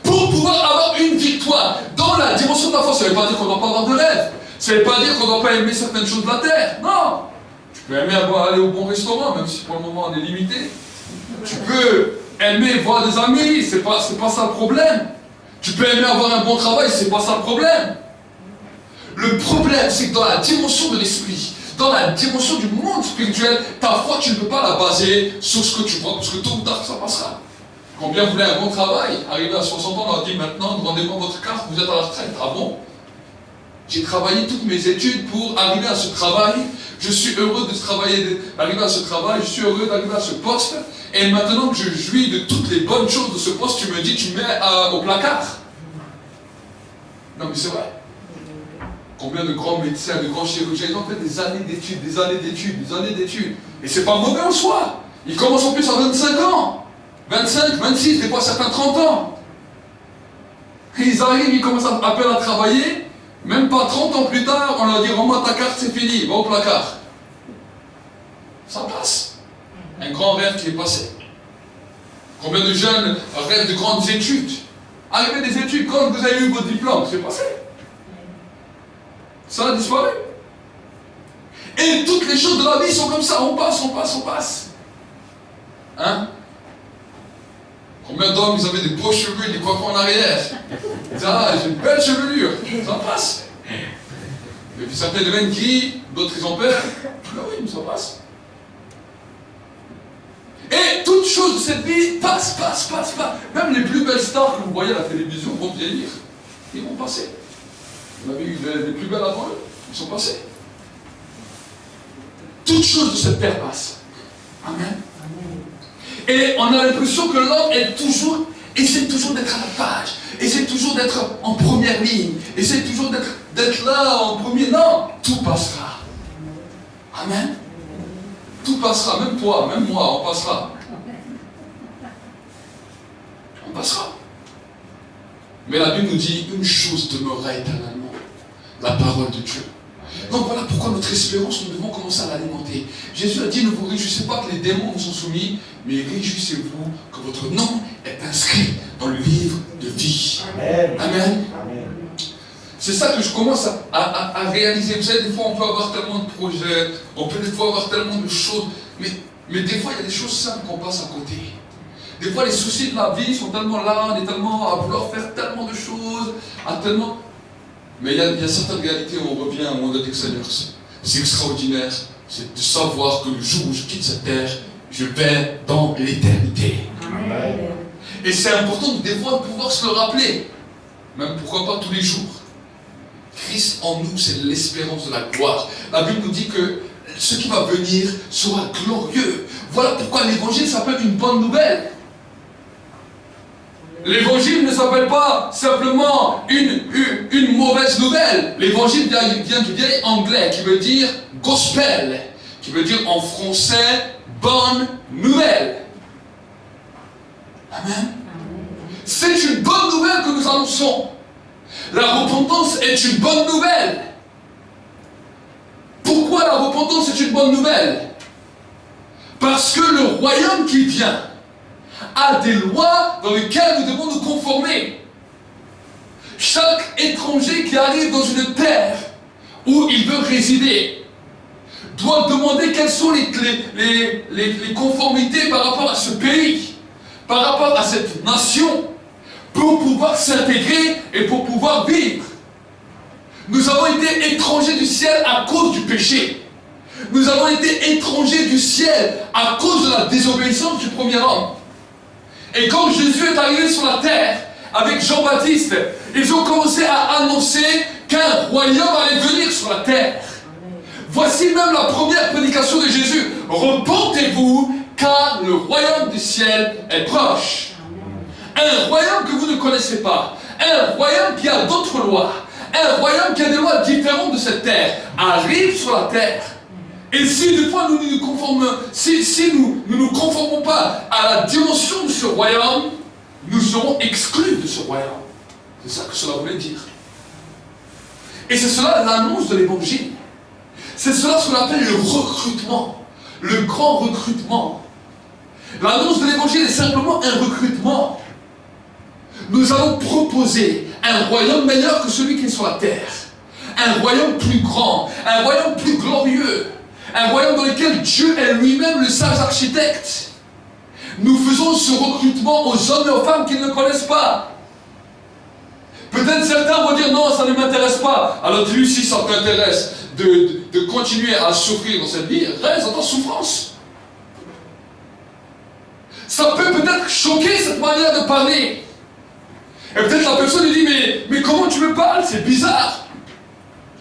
Pour pouvoir avoir une victoire dans la dimension de la foi, ça ne veut pas dire qu'on ne doit pas avoir de rêve. Ça ne veut pas dire qu'on ne doit pas aimer certaines choses de la terre. Non. Tu peux aimer aller au bon restaurant, même si pour le moment on est limité. Tu peux aimer voir des amis, c'est pas ça le problème. Tu peux aimer avoir un bon travail, c'est pas ça le problème. Le problème, c'est que dans la dimension de l'esprit, dans la dimension du monde spirituel, ta foi, tu ne peux pas la baser sur ce que tu vois, parce que tôt ou tard, ça passera. Combien voulaient un bon travail? Arrivé à 60 ans, on leur dit maintenant, demandez-moi votre carte, vous êtes à la retraite. Ah bon? J'ai travaillé toutes mes études pour arriver à ce travail. Je suis heureux d'arriver à ce travail, je suis heureux d'arriver à ce poste. Et maintenant que je jouis de toutes les bonnes choses de ce poste, tu me dis, tu me mets au placard. Non mais c'est vrai. Combien de grands médecins, de grands chirurgiens, ils ont fait des années d'études, des années d'études, des années d'études. Et c'est pas mauvais en soi. Ils commencent en plus à 25 ans. 25, 26, des fois certains 30 ans. Et ils arrivent, ils commencent à peine à travailler. Même pas 30 ans plus tard, on leur dit rends-moi ta carte, c'est fini, va au placard. Ça passe. Un grand rêve qui est passé. Combien de jeunes rêvent de grandes études? Arrivez des études, quand vous avez eu votre diplôme, c'est passé. Ça a disparu. Et toutes les choses de la vie sont comme ça, on passe, on passe, on passe. Hein? Combien d'hommes, ils avaient des beaux cheveux et des coiffures en arrière? Ils disaient, ah, j'ai une belle chevelure. Ça passe. Et puis certains deviennent gris, d'autres ils en perdent. Ben oui, mais ça passe. Et toutes choses de cette vie passent. Même les plus belles stars que vous voyez à la télévision vont vieillir. Ils vont passer. Vous avez eu les plus belles avant eux, ils sont passés. Toutes choses de cette terre passent. Amen. Et on a l'impression que l'homme essaie toujours d'être à la page, essaie toujours d'être en première ligne, essaie toujours d'être là en premier. Non, tout passera. Amen. Tout passera, même toi, même moi, on passera. On passera. Mais la Bible nous dit une chose demeurera éternellement, la parole de Dieu. Donc voilà pourquoi notre espérance, nous devons commencer à l'alimenter. Jésus a dit, ne vous réjouissez pas que les démons vous sont soumis, mais réjouissez-vous que votre nom est inscrit dans le livre de vie. Amen. Amen. Amen. C'est ça que je commence à réaliser. Vous savez, des fois on peut avoir tellement de projets, on peut des fois avoir tellement de choses, mais des fois il y a des choses simples qu'on passe à côté. Des fois les soucis de la vie sont tellement là, on est tellement à vouloir faire tellement de choses, à tellement... Mais il y a certaines réalités où on revient à un monde avec Seigneur. C'est extraordinaire, c'est de savoir que le jour où je quitte cette terre, je vais dans l'éternité. Amen. Et c'est important des fois de pouvoir se le rappeler, même pourquoi pas tous les jours. Christ en nous, c'est l'espérance de la gloire. La Bible nous dit que ce qui va venir sera glorieux. Voilà pourquoi l'évangile s'appelle une bonne nouvelle. L'évangile ne s'appelle pas simplement une mauvaise nouvelle. L'évangile vient du vieil anglais qui veut dire gospel, qui veut dire en français bonne nouvelle. Amen. C'est une bonne nouvelle que nous annonçons. La repentance est une bonne nouvelle. Pourquoi la repentance est une bonne nouvelle? Parce que le royaume qui vient a des lois dans lesquelles nous devons nous conformer. Chaque étranger qui arrive dans une terre où il veut résider doit demander quelles sont les conformités par rapport à ce pays, par rapport à cette nation, pour pouvoir s'intégrer et pour pouvoir vivre. Nous avons été étrangers du ciel à cause du péché. Nous avons été étrangers du ciel à cause de la désobéissance du premier homme. Et quand Jésus est arrivé sur la terre avec Jean-Baptiste, ils ont commencé à annoncer qu'un royaume allait venir sur la terre. Voici même la première prédication de Jésus. Repentez-vous, car le royaume du ciel est proche. Un royaume que vous ne connaissez pas, un royaume qui a d'autres lois, un royaume qui a des lois différentes de cette terre, arrive sur la terre. Et si des fois nous nous conformons, si nous ne nous conformons pas à la dimension de ce royaume, nous serons exclus de ce royaume. C'est ça que cela voulait dire. Et c'est cela l'annonce de l'évangile. C'est cela ce qu'on appelle le recrutement, le grand recrutement. L'annonce de l'évangile est simplement un recrutement. Nous allons proposer un royaume meilleur que celui qui est sur la terre. Un royaume plus grand, un royaume plus glorieux. Un royaume dans lequel Dieu est lui-même le sage architecte. Nous faisons ce recrutement aux hommes et aux femmes qu'ils ne connaissent pas. Peut-être certains vont dire non, ça ne m'intéresse pas. Alors dis-lui, si ça t'intéresse de continuer à souffrir dans cette vie, reste dans ta souffrance. Ça peut peut-être choquer cette manière de parler. Et peut-être la personne lui dit, mais comment tu me parles? C'est bizarre.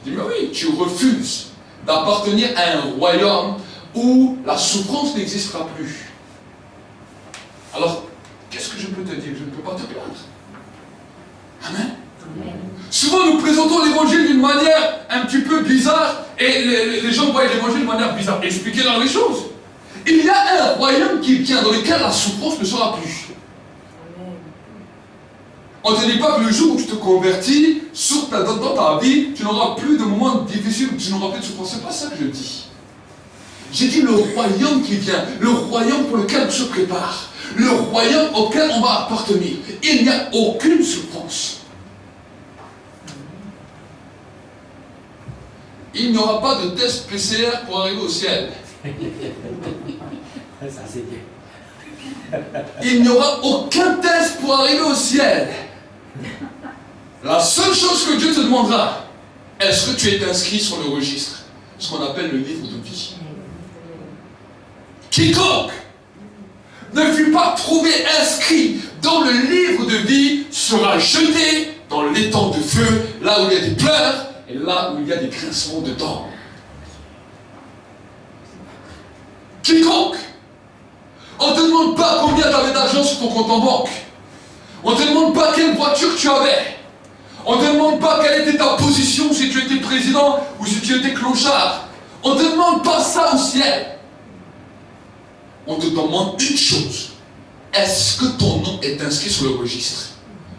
Je dis, mais oui, tu refuses d'appartenir à un royaume où la souffrance n'existera plus. Alors, qu'est-ce que je peux te dire? Je ne peux pas te plaindre. Amen. Souvent, nous présentons l'évangile d'une manière un petit peu bizarre et les gens voient l'évangile de manière bizarre. Expliquez-leur les choses. Il y a un royaume qui vient dans lequel la souffrance ne sera plus. On ne te dit pas que le jour où tu te convertis, dans ta vie, tu n'auras plus de moments difficiles, tu n'auras plus de souffrance. Ce n'est pas ça que je dis. J'ai dit le royaume qui vient, le royaume pour lequel on se prépare, le royaume auquel on va appartenir. Il n'y a aucune souffrance. Il n'y aura pas de test PCR pour arriver au ciel. Ça, c'est bien. Il n'y aura aucun test pour arriver au ciel. La seule chose que Dieu te demandera, est-ce que tu es inscrit sur le registre, ce qu'on appelle le livre de vie. Quiconque ne fut pas trouvé inscrit dans le livre de vie sera jeté dans l'étang de feu, là où il y a des pleurs et là où il y a des grincements de dents. Quiconque. On ne te demande pas combien tu avais d'argent sur ton compte en banque. On ne te demande pas quelle voiture tu avais. On ne te demande pas quelle était ta position, si tu étais président ou si tu étais clochard. On ne te demande pas ça au ciel. On te demande une chose. Est-ce que ton nom est inscrit sur le registre?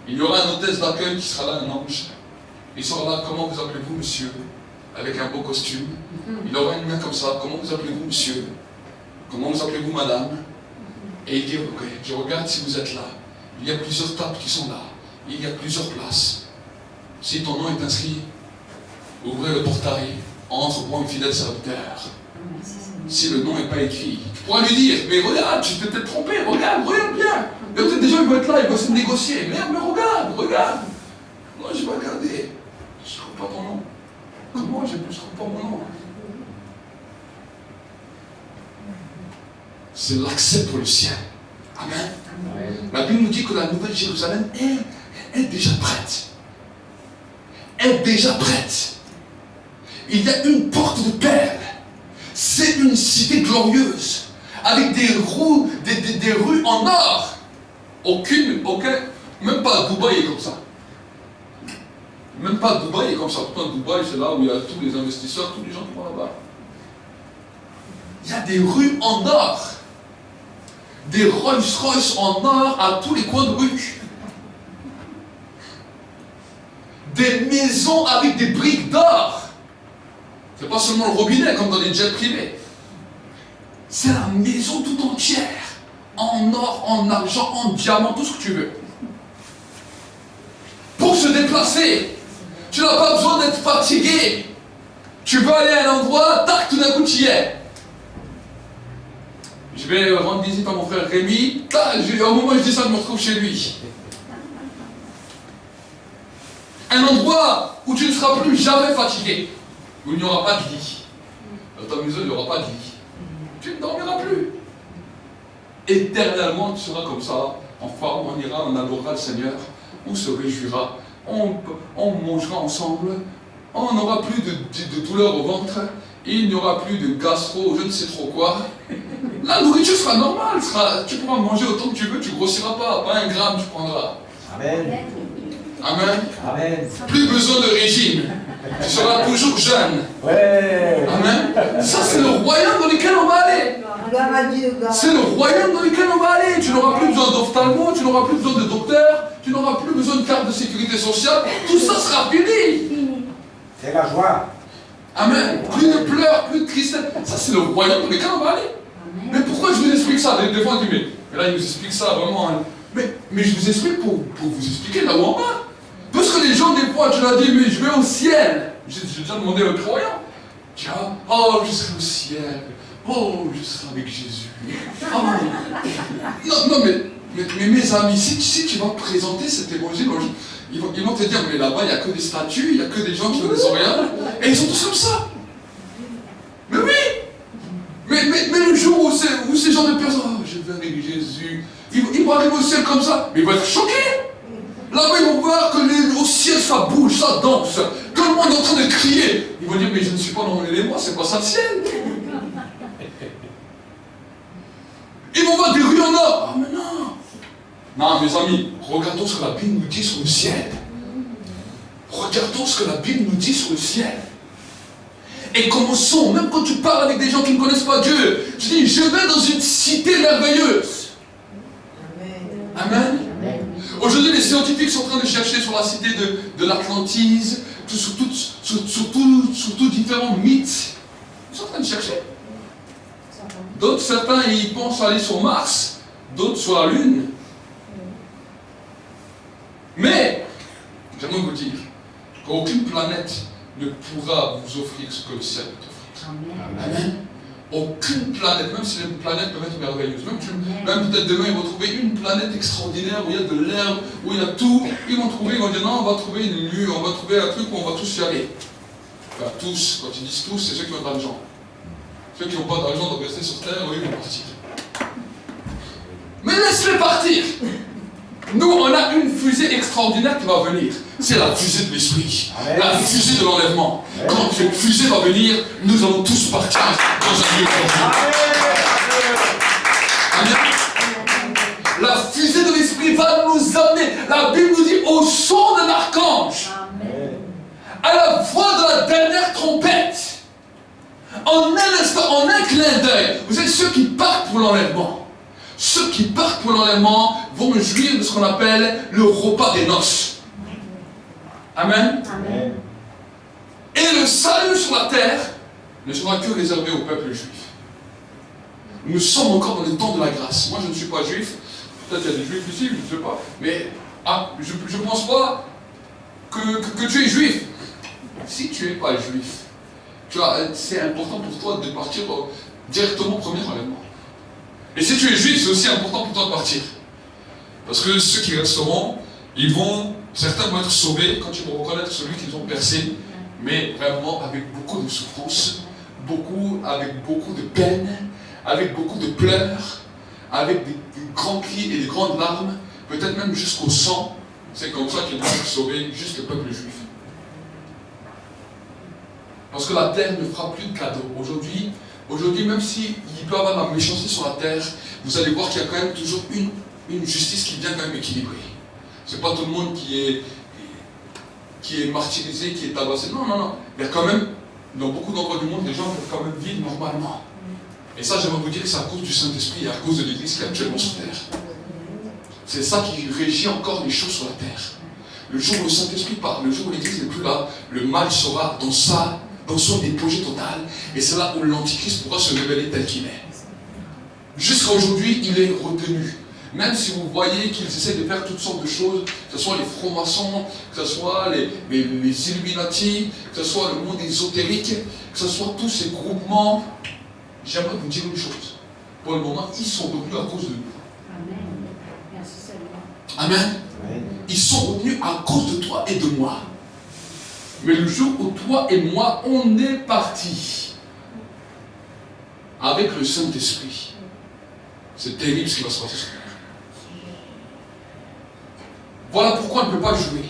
Il y aura un hôtesse d'accueil qui sera là, un ange. Il sera là, comment vous appelez-vous, monsieur? Avec un beau costume. Il aura une main comme ça. Comment vous appelez-vous, monsieur? Comment vous appelez-vous, madame? Et il dit, ok, je regarde si vous êtes là. Il y a plusieurs tables qui sont là. Il y a plusieurs places. Si ton nom est inscrit, ouvrez le portail, entre moi un fidèle serviteur. Si le nom n'est pas écrit, tu pourras lui dire, mais regarde, tu t'es peut-être trompé, regarde bien. Il y a peut-être des gens qui vont être là, ils vont se négocier. Merde, mais regarde. Non, je vais regarder. Je ne trouve pas ton nom. Comment je ne trouve pas mon nom? C'est l'accès pour le ciel. Amen. La Bible nous dit que la nouvelle Jérusalem est déjà prête. Est déjà prête. Il y a une porte de perles. C'est une cité glorieuse. Avec des rues en or. Même pas Dubaï est comme ça. Même pas Dubaï est comme ça. Pourtant Dubaï c'est là où il y a tous les investisseurs, tous les gens qui vont là-bas. Il y a des rues en or. Des Rolls-Royce en or à tous les coins de rue. Des maisons avec des briques d'or. C'est pas seulement le robinet comme dans les jets privés. C'est la maison tout entière. En or, en argent, en diamant, tout ce que tu veux. Pour se déplacer, tu n'as pas besoin d'être fatigué. Tu veux aller à un endroit, tac, tout d'un coup tu y es. Je vais rendre visite à mon frère Rémi. Au moment où je dis ça, je me retrouve chez lui. Un endroit où tu ne seras plus jamais fatigué. Où il n'y aura pas de lit. Dans ta maison, il n'y aura pas de lit. Tu ne dormiras plus. Éternellement, tu seras comme ça. Enfin, on ira, on adorera le Seigneur. On se réjouira. On mangera ensemble. On n'aura plus de douleur au ventre. Il n'y aura plus de gastro, je ne sais trop quoi. La nourriture sera normale. Tu pourras manger autant que tu veux, tu ne grossiras pas. Pas un gramme, tu prendras. Amen. Amen. Amen. Plus besoin de régime. Tu seras toujours jeune. Ouais. Amen. Ça, c'est le royaume dans lequel on va aller. C'est le royaume dans lequel on va aller. Tu n'auras plus besoin d'ophtalmo, tu n'auras plus besoin de docteur, tu n'auras plus besoin de carte de sécurité sociale. Tout ça sera fini. C'est la joie. Amen. Plus de pleurs, plus de tristesse. Ça, c'est le royaume dans lequel on va aller. Mais pourquoi je vous explique ça? Des fois, on dit, mais là, il nous explique ça vraiment. Hein. Mais je vous explique pour vous expliquer là où on va. Parce que les gens, des fois, tu leur dis, mais je vais au ciel. J'ai déjà demandé aux croyants. Tu vois, oh, je serai au ciel. Oh, je serai avec Jésus. Oh. Non, mais mes amis, si tu vas présenter cet évangile, ils vont te dire, mais là-bas, il n'y a que des statues, il n'y a que des gens qui ne disent rien. Et ils sont tous comme ça. Mais oui. Mais le jour où ces gens de personnes, oh, je vais avec Jésus, ils vont arriver au ciel comme ça, mais ils vont être choqués. Là-bas, ils vont voir que au ciel, ça bouge, ça danse. Tout le monde est en train de crier. Ils vont dire, mais je ne suis pas dans les mois, c'est pas ça le ciel. Ils vont voir des rues en or. Ah, mais non. Non, mes amis, regardons ce que la Bible nous dit sur le ciel. regardons ce que la Bible nous dit sur le ciel. Et commençons, même quand tu parles avec des gens qui ne connaissent pas Dieu, tu dis, je vais dans une cité merveilleuse. Amen. Amen. Aujourd'hui, les scientifiques sont en train de chercher sur la cité de l'Atlantise, sur différents mythes. Ils sont en train de chercher. D'autres, certains, ils pensent aller sur Mars, d'autres sur la Lune. Mais, j'aimerais vous dire qu'aucune planète ne pourra vous offrir ce que le ciel peut offrir. Amen. Aucune planète, même si les planètes peuvent être merveilleuses, même peut-être demain ils vont trouver une planète extraordinaire où il y a de l'herbe, où il y a tout, ils vont dire non, on va trouver une lune, on va trouver un truc où on va tous y aller. Enfin, tous, quand ils disent tous, c'est ceux qui ont de l'argent. Ceux qui n'ont pas d'argent doivent rester sur terre, eux ils vont partir. Mais laisse-les partir. Nous, on a une fusée extraordinaire qui va venir. C'est la fusée de l'esprit. La fusée de l'enlèvement. Quand cette fusée va venir, nous allons tous partir dans un lieu Amen. La fusée de l'esprit va nous amener. La Bible nous dit au son de l'archange. À la voix de la dernière trompette. En un instant, en un clin d'œil. Vous êtes ceux qui partent pour l'enlèvement. Ceux qui partent pour l'enlèvement vont jouir de ce qu'on appelle le repas des noces. Amen. Amen. Et le salut sur la terre ne sera que réservé au peuple juif. Nous sommes encore dans le temps de la grâce. Moi, je ne suis pas juif. Peut-être qu'il y a des juifs ici, je ne sais pas. Mais je ne pense pas que tu es juif. Si tu n'es pas juif, c'est important pour toi de partir directement au premier enlèvement. Et si tu es juif, c'est aussi important pour toi de partir. Parce que ceux qui resteront, certains vont être sauvés quand ils vont reconnaître celui qu'ils ont percé, mais vraiment avec beaucoup de souffrance, avec beaucoup de peine, avec beaucoup de pleurs, avec des grands cris et des grandes larmes, peut-être même jusqu'au sang. C'est comme ça qu'ils vont être sauvés, juste le peuple juif. Parce que la terre ne fera plus de cadeaux. Aujourd'hui, même s'il peut y avoir de la méchanceté sur la terre, vous allez voir qu'il y a quand même toujours une justice qui vient quand même équilibrer. C'est pas tout le monde qui est martyrisé, qui est tabassé. Non. Il y a quand même, dans beaucoup d'endroits du monde, les gens peuvent quand même vivre normalement. Et ça, j'aimerais vous dire que c'est à cause du Saint-Esprit et à cause de l'Église qui est actuellement sur terre. C'est ça qui régit encore les choses sur la terre. Le jour où le Saint-Esprit part, le jour où l'Église n'est plus là, le mal sera dans son dépogé total, et c'est là où l'Antichrist pourra se révéler tel qu'il est. Jusqu'à aujourd'hui, il est retenu. Même si vous voyez qu'ils essaient de faire toutes sortes de choses, que ce soit les francs-maçons, que ce soit les Illuminati, que ce soit le monde ésotérique, que ce soit tous ces groupements, j'aimerais vous dire une chose. Pour le moment, ils sont retenus à cause de nous. Amen. Merci Seigneur. Amen. Ils sont retenus à cause de toi et de moi. Mais le jour où toi et moi, on est partis avec le Saint-Esprit, c'est terrible ce qui va se passer sur terre. Voilà pourquoi on ne peut pas jouer.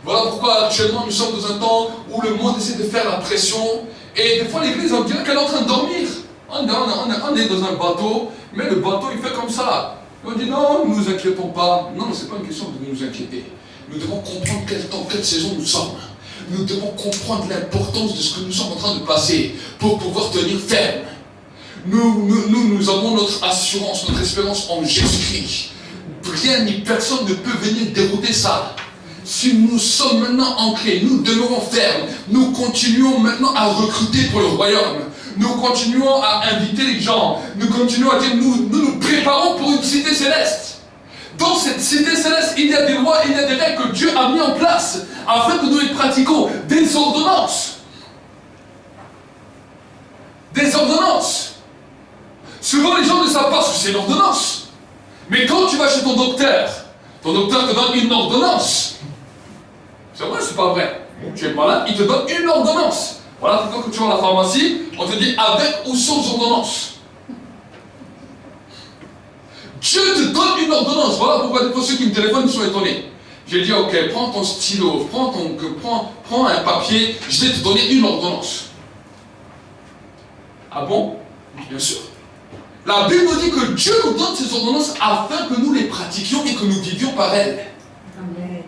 Voilà pourquoi actuellement nous sommes dans un temps où le monde essaie de faire la pression. Et des fois l'église, on dirait qu'elle est en train de dormir. On est dans un bateau, mais le bateau il fait comme ça. On dit non, ne nous inquiétons pas. Non, ce n'est pas une question de nous inquiéter. Nous devons comprendre quel temps, quelle saison nous sommes. Nous devons comprendre l'importance de ce que nous sommes en train de passer pour pouvoir tenir ferme. Nous avons notre assurance, notre espérance en Jésus-Christ. Rien ni personne ne peut venir dérouter ça. Si nous sommes maintenant ancrés, nous demeurons fermes, nous continuons maintenant à recruter pour le royaume. Nous continuons à inviter les gens. Nous continuons à dire, nous préparons pour une cité céleste. Dans cette cité céleste, il y a des lois, il y a des règles que Dieu a mis en place afin que nous les pratiquions. Des ordonnances. Des ordonnances. Souvent les gens ne savent pas ce que c'est l'ordonnance. Mais quand tu vas chez ton docteur te donne une ordonnance. C'est vrai, c'est pas vrai. Tu es malade, il te donne une ordonnance. Voilà pourquoi quand tu vas à la pharmacie, on te dit avec ou sans ordonnance. Dieu te donne une ordonnance. Voilà pourquoi des fois ceux qui me téléphonent sont étonnés. J'ai dit, ok, prends ton stylo, prends un papier, je vais te donner une ordonnance. Ah bon? Bien sûr. La Bible nous dit que Dieu nous donne ces ordonnances afin que nous les pratiquions et que nous vivions par elles. Amen.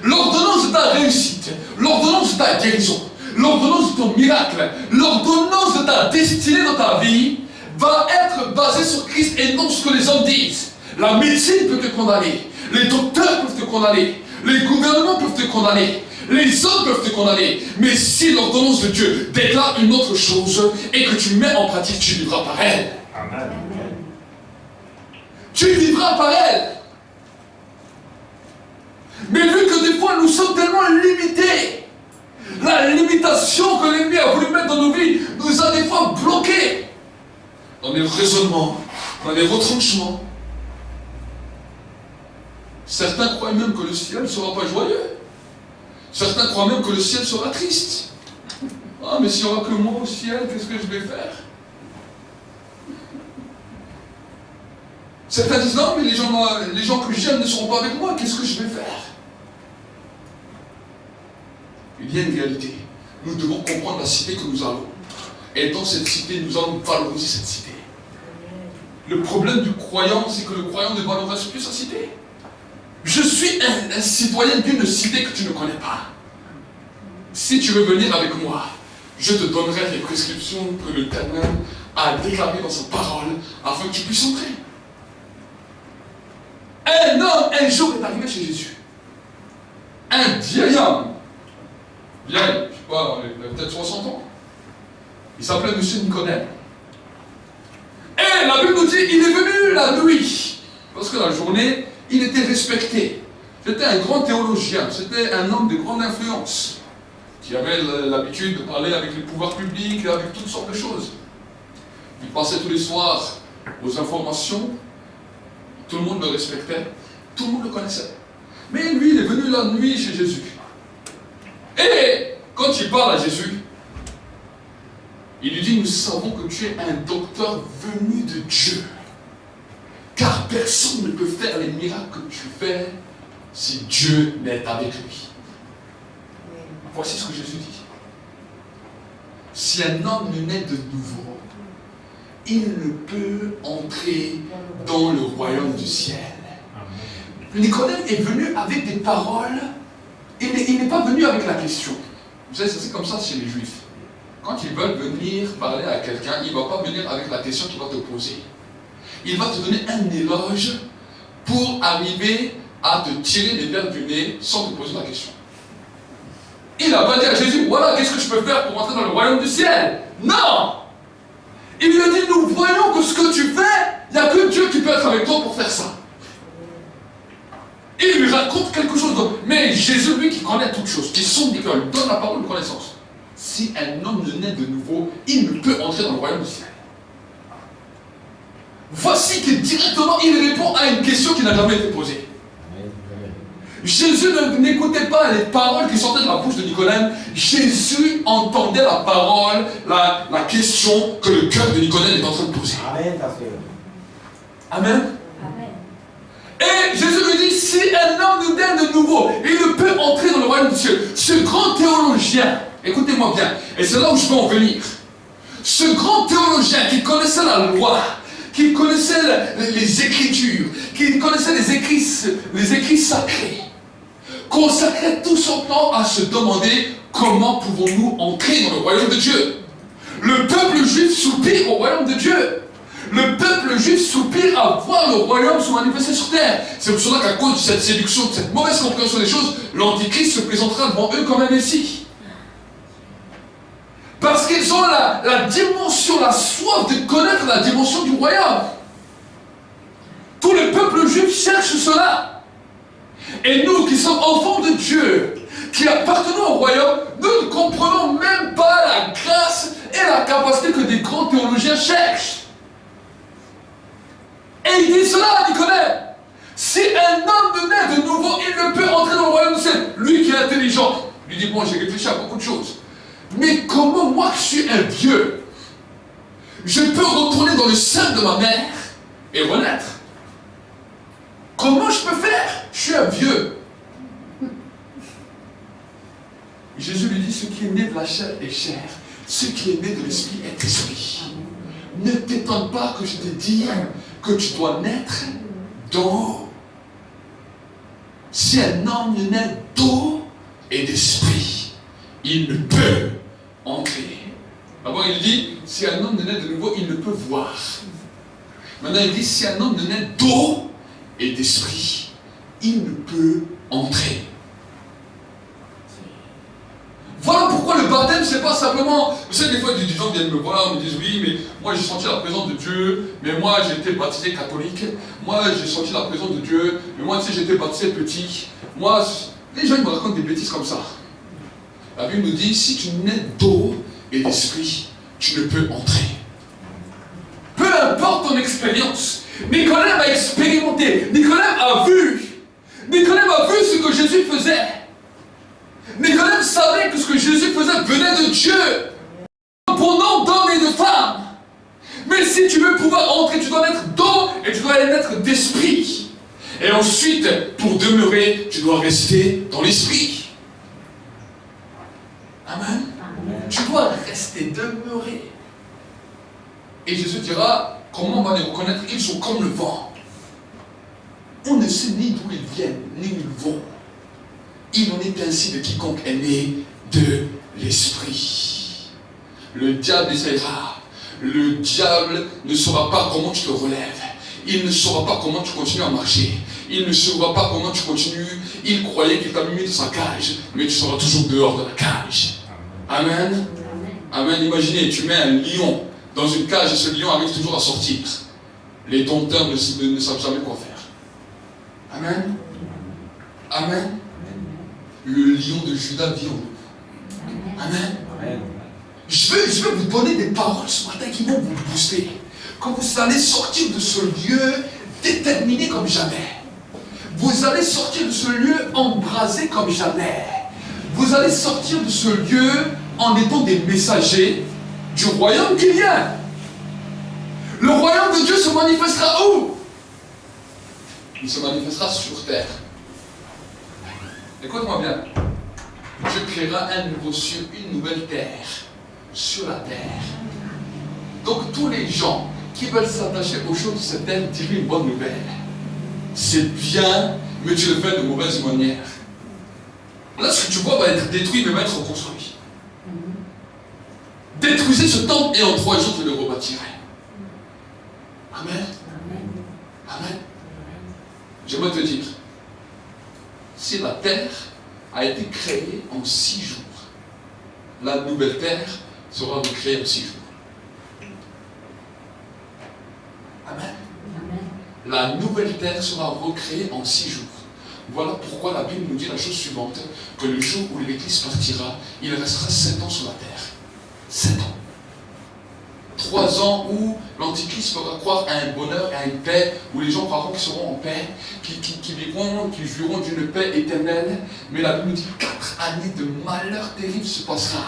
l'ordonnance de ta réussite, l'ordonnance de ta guérison, l'ordonnance de ton miracle, l'ordonnance de ta destinée dans ta vie va être basée sur Christ et non ce que les hommes disent. La médecine peut te condamner, les docteurs peuvent te condamner, les gouvernements peuvent te condamner, les hommes peuvent te condamner. Mais si l'ordonnance de Dieu déclare une autre chose et que tu mets en pratique, tu vivras par elle. Amen. Tu vivras par elle. Mais vu que des fois nous sommes tellement limités, la limitation que l'ennemi a voulu mettre dans nos vies nous a des fois bloqués dans les raisonnements, dans les retranchements. Certains croient même que le ciel ne sera pas joyeux. Certains croient même que le ciel sera triste. Ah, mais s'il n'y aura que moi au ciel, qu'est-ce que je vais faire? Certains disent non, mais les gens que j'aime ne seront pas avec moi, qu'est-ce que je vais faire? Il y a une réalité. Nous devons comprendre la cité que nous avons. Et dans cette cité, nous allons valoriser cette cité. Le problème du croyant, c'est que le croyant ne valorise plus sa cité. Je suis un citoyen d'une cité que tu ne connais pas. Si tu veux venir avec moi, je te donnerai les prescriptions que l'Éternel a déclarées dans sa parole afin que tu puisses entrer. Un homme, un jour, est arrivé chez Jésus. Un vieil homme. Vieil, je ne sais pas, il avait peut-être 60 ans. Il s'appelait Monsieur Nicodème. Et la Bible nous dit, il est venu la nuit. Parce que la journée, il était respecté. C'était un grand théologien, c'était un homme de grande influence, qui avait l'habitude de parler avec les pouvoirs publics, avec toutes sortes de choses. Il passait tous les soirs aux informations, tout le monde le respectait, tout le monde le connaissait. Mais lui, il est venu la nuit chez Jésus. Et quand il parle à Jésus, il lui dit, nous savons que tu es un docteur venu de Dieu. Car personne ne peut faire les miracles que tu fais si Dieu n'est avec lui. Voici ce que Jésus dit. Si un homme ne naît de nouveau, il ne peut entrer dans le royaume du ciel. Nicodème est venu avec des paroles. Il n'est pas venu avec la question. Vous savez, c'est comme ça chez les Juifs. Quand ils veulent venir parler à quelqu'un, il ne va pas venir avec la question qu'il va te poser. Il va te donner un éloge pour arriver à te tirer les verres du nez sans te poser la question. Il n'a pas dit à Jésus, voilà, qu'est-ce que je peux faire pour entrer dans le royaume du ciel? Non! Il lui a dit, nous voyons que ce que tu fais, il n'y a que Dieu qui peut être avec toi pour faire ça. Il lui raconte quelque chose d'autre. Mais Jésus, lui, qui connaît toutes choses, qui sonde des cœurs, lui donne la parole de connaissance. Si un homme ne naît de nouveau, il ne peut entrer dans le royaume du ciel. Voici que directement, il répond à une question qui n'a jamais été posée. Jésus n'écoutait pas les paroles qui sortaient de la bouche de Nicodème. Jésus entendait la parole, la question que le cœur de Nicodème est en train de poser. Amen, pasteur. Amen. Amen. Et Jésus lui dit, si un homme nous naît de nouveau, il ne peut entrer dans le royaume du ciel. Ce grand théologien, écoutez-moi bien, et c'est là où je veux en venir. Ce grand théologien qui connaissait la loi, qui connaissait les Écritures, qui connaissait les écrits sacrés, consacrait tout son temps à se demander comment pouvons-nous entrer dans le royaume de Dieu. Le peuple juif soupire au royaume de Dieu. Le peuple juif soupire à voir le royaume se manifester sur terre. C'est pour cela qu'à cause de cette séduction, de cette mauvaise compréhension des choses, l'Antichrist se présentera devant eux comme un Messie. Parce qu'ils ont la dimension, la soif de connaître la dimension du royaume. Tout le peuple juif cherche cela. Et nous qui sommes enfants de Dieu, qui appartenons au royaume, nous ne comprenons même pas la grâce et la capacité que des grands théologiens cherchent. Et il dit cela à Nicodème. Si un homme naît de nouveau, il ne peut entrer dans le royaume du ciel. Lui qui est intelligent, lui dit, bon, j'ai réfléchi à beaucoup de choses. Mais comment moi qui suis un vieux, je peux retourner dans le sein de ma mère et renaître? Comment je peux faire? Je suis un vieux. Jésus lui dit, ce qui est né de la chair est chair, ce qui est né de l'esprit est esprit. Ne t'étonne pas que je te dise que tu dois naître dans si un homme ne naît d'eau et d'esprit, il ne peut entrer. D'abord il dit, si un homme ne naît de nouveau, il ne peut voir. Maintenant il dit, si un homme ne naît d'eau et d'esprit, il ne peut entrer. Voilà pourquoi le baptême, c'est pas simplement... Vous savez, des fois, des gens viennent me voir, me disent, oui, mais moi j'ai senti la présence de Dieu, mais moi j'ai été baptisé catholique, moi j'ai senti la présence de Dieu, mais moi, tu sais, j'ai été baptisé petit. Moi, les gens ils me racontent des bêtises comme ça. La Bible nous dit, si tu nais d'eau et d'esprit, tu ne peux entrer. Peu importe ton expérience, Nicodème a expérimenté, Nicodème a vu ce que Jésus faisait. Nicodème savait que ce que Jésus faisait venait de Dieu, pour nom d'hommes et de femmes. Mais si tu veux pouvoir entrer, tu dois naître d'eau et tu dois naître d'esprit. Et ensuite, pour demeurer, tu dois rester dans l'esprit. Amen. Tu dois rester, demeurer. Et Jésus dira, comment on va les reconnaître? Ils sont comme le vent. On ne sait ni d'où ils viennent, ni où ils vont. Il en est ainsi de quiconque est né de l'esprit. Le diable essaiera. Le diable ne saura pas comment tu te relèves. Il ne saura pas comment tu continues à marcher. Il ne saura pas comment tu continues. Il croyait qu'il t'a mis dans sa cage, mais tu seras toujours dehors de la cage. Amen. Amen. Imaginez, tu mets un lion dans une cage et ce lion arrive toujours à sortir. Les dompteurs ne savent jamais quoi faire. Amen. Amen. Le lion de Juda vit en nous. Amen. Amen. Je vais vous donner des paroles ce matin qui vont vous booster. Quand vous allez sortir de ce lieu déterminé comme jamais. Vous allez sortir de ce lieu embrasé comme jamais. Vous allez sortir de ce lieu en étant des messagers du royaume qui vient. Le royaume de Dieu se manifestera où? Il se manifestera sur terre. Écoute-moi bien. Dieu créera un nouveau ciel, une nouvelle terre sur la terre. Donc tous les gens qui veulent s'attacher aux choses de cette terre diront une bonne nouvelle. C'est bien, mais tu le fais de mauvaise manière. Là, ce que tu vois va être détruit, mais va être reconstruit. Détruisez ce temple et en 3 jours je le rebâtirai. Amen. Amen. J'aimerais te dire, si la terre a été créée en 6 jours, la nouvelle terre sera recréée en 6 jours. Amen. La nouvelle terre sera recréée en 6 jours. Voilà pourquoi la Bible nous dit la chose suivante, que le jour où l'Église partira, il restera 7 ans sur la terre. 7 ans. 3 ans où l'Antichrist fera croire à un bonheur, à une paix, où les gens croiront qu'ils seront en paix, qui vivront, qui jouiront d'une paix éternelle. Mais la Bible nous dit 4 années de malheur terrible se passera,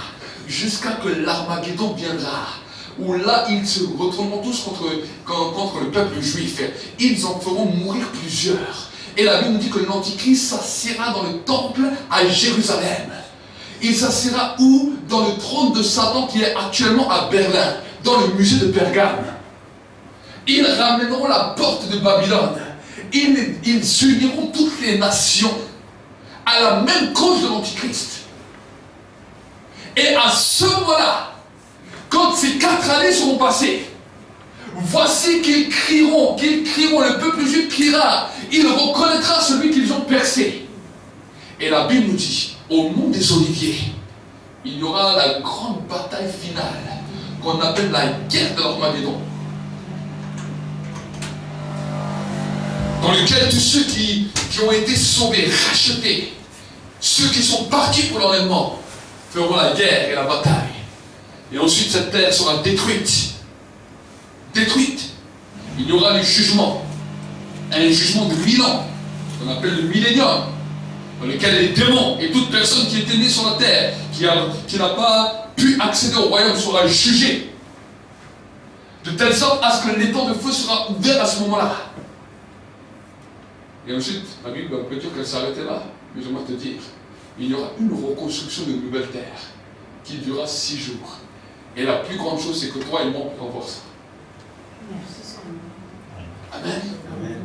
jusqu'à que l'Armageddon viendra, où là ils se retourneront tous contre le peuple juif. Ils en feront mourir plusieurs. Et la Bible nous dit que l'Antichrist s'assiera dans le temple à Jérusalem. Il s'assiera où? Dans le trône de Satan qui est actuellement à Berlin, dans le musée de Pergame. Ils ramèneront la porte de Babylone. Ils uniront toutes les nations à la même cause de l'Antichrist. Et à ce moment-là, quand ces 4 années seront passées, voici qu'ils crieront, le peuple juif criera, il reconnaîtra celui qu'ils ont percé. Et la Bible nous dit, au mont des Oliviers, il y aura la grande bataille finale, qu'on appelle la guerre de l'Armageddon, dans lequel tous ceux qui ont été sauvés, rachetés, ceux qui sont partis pour l'enlèvement, feront la guerre et la bataille. Et ensuite cette terre sera détruite. Détruite. Il y aura le jugement. Un jugement de 1000 ans, qu'on appelle le millénium, dans lequel les démons et toute personne qui était née sur la terre, qui n'a pas pu accéder au royaume, sera jugée. De telle sorte à ce que l'étang de feu sera ouvert à ce moment-là. Et ensuite, la Bible peut dire qu'elle s'arrêtait là. Mais j'aimerais te dire, il y aura une reconstruction de nouvelle terre qui durera 6 jours. Et la plus grande chose, c'est que toi et moi, on peut voir ça. Amen. Amen.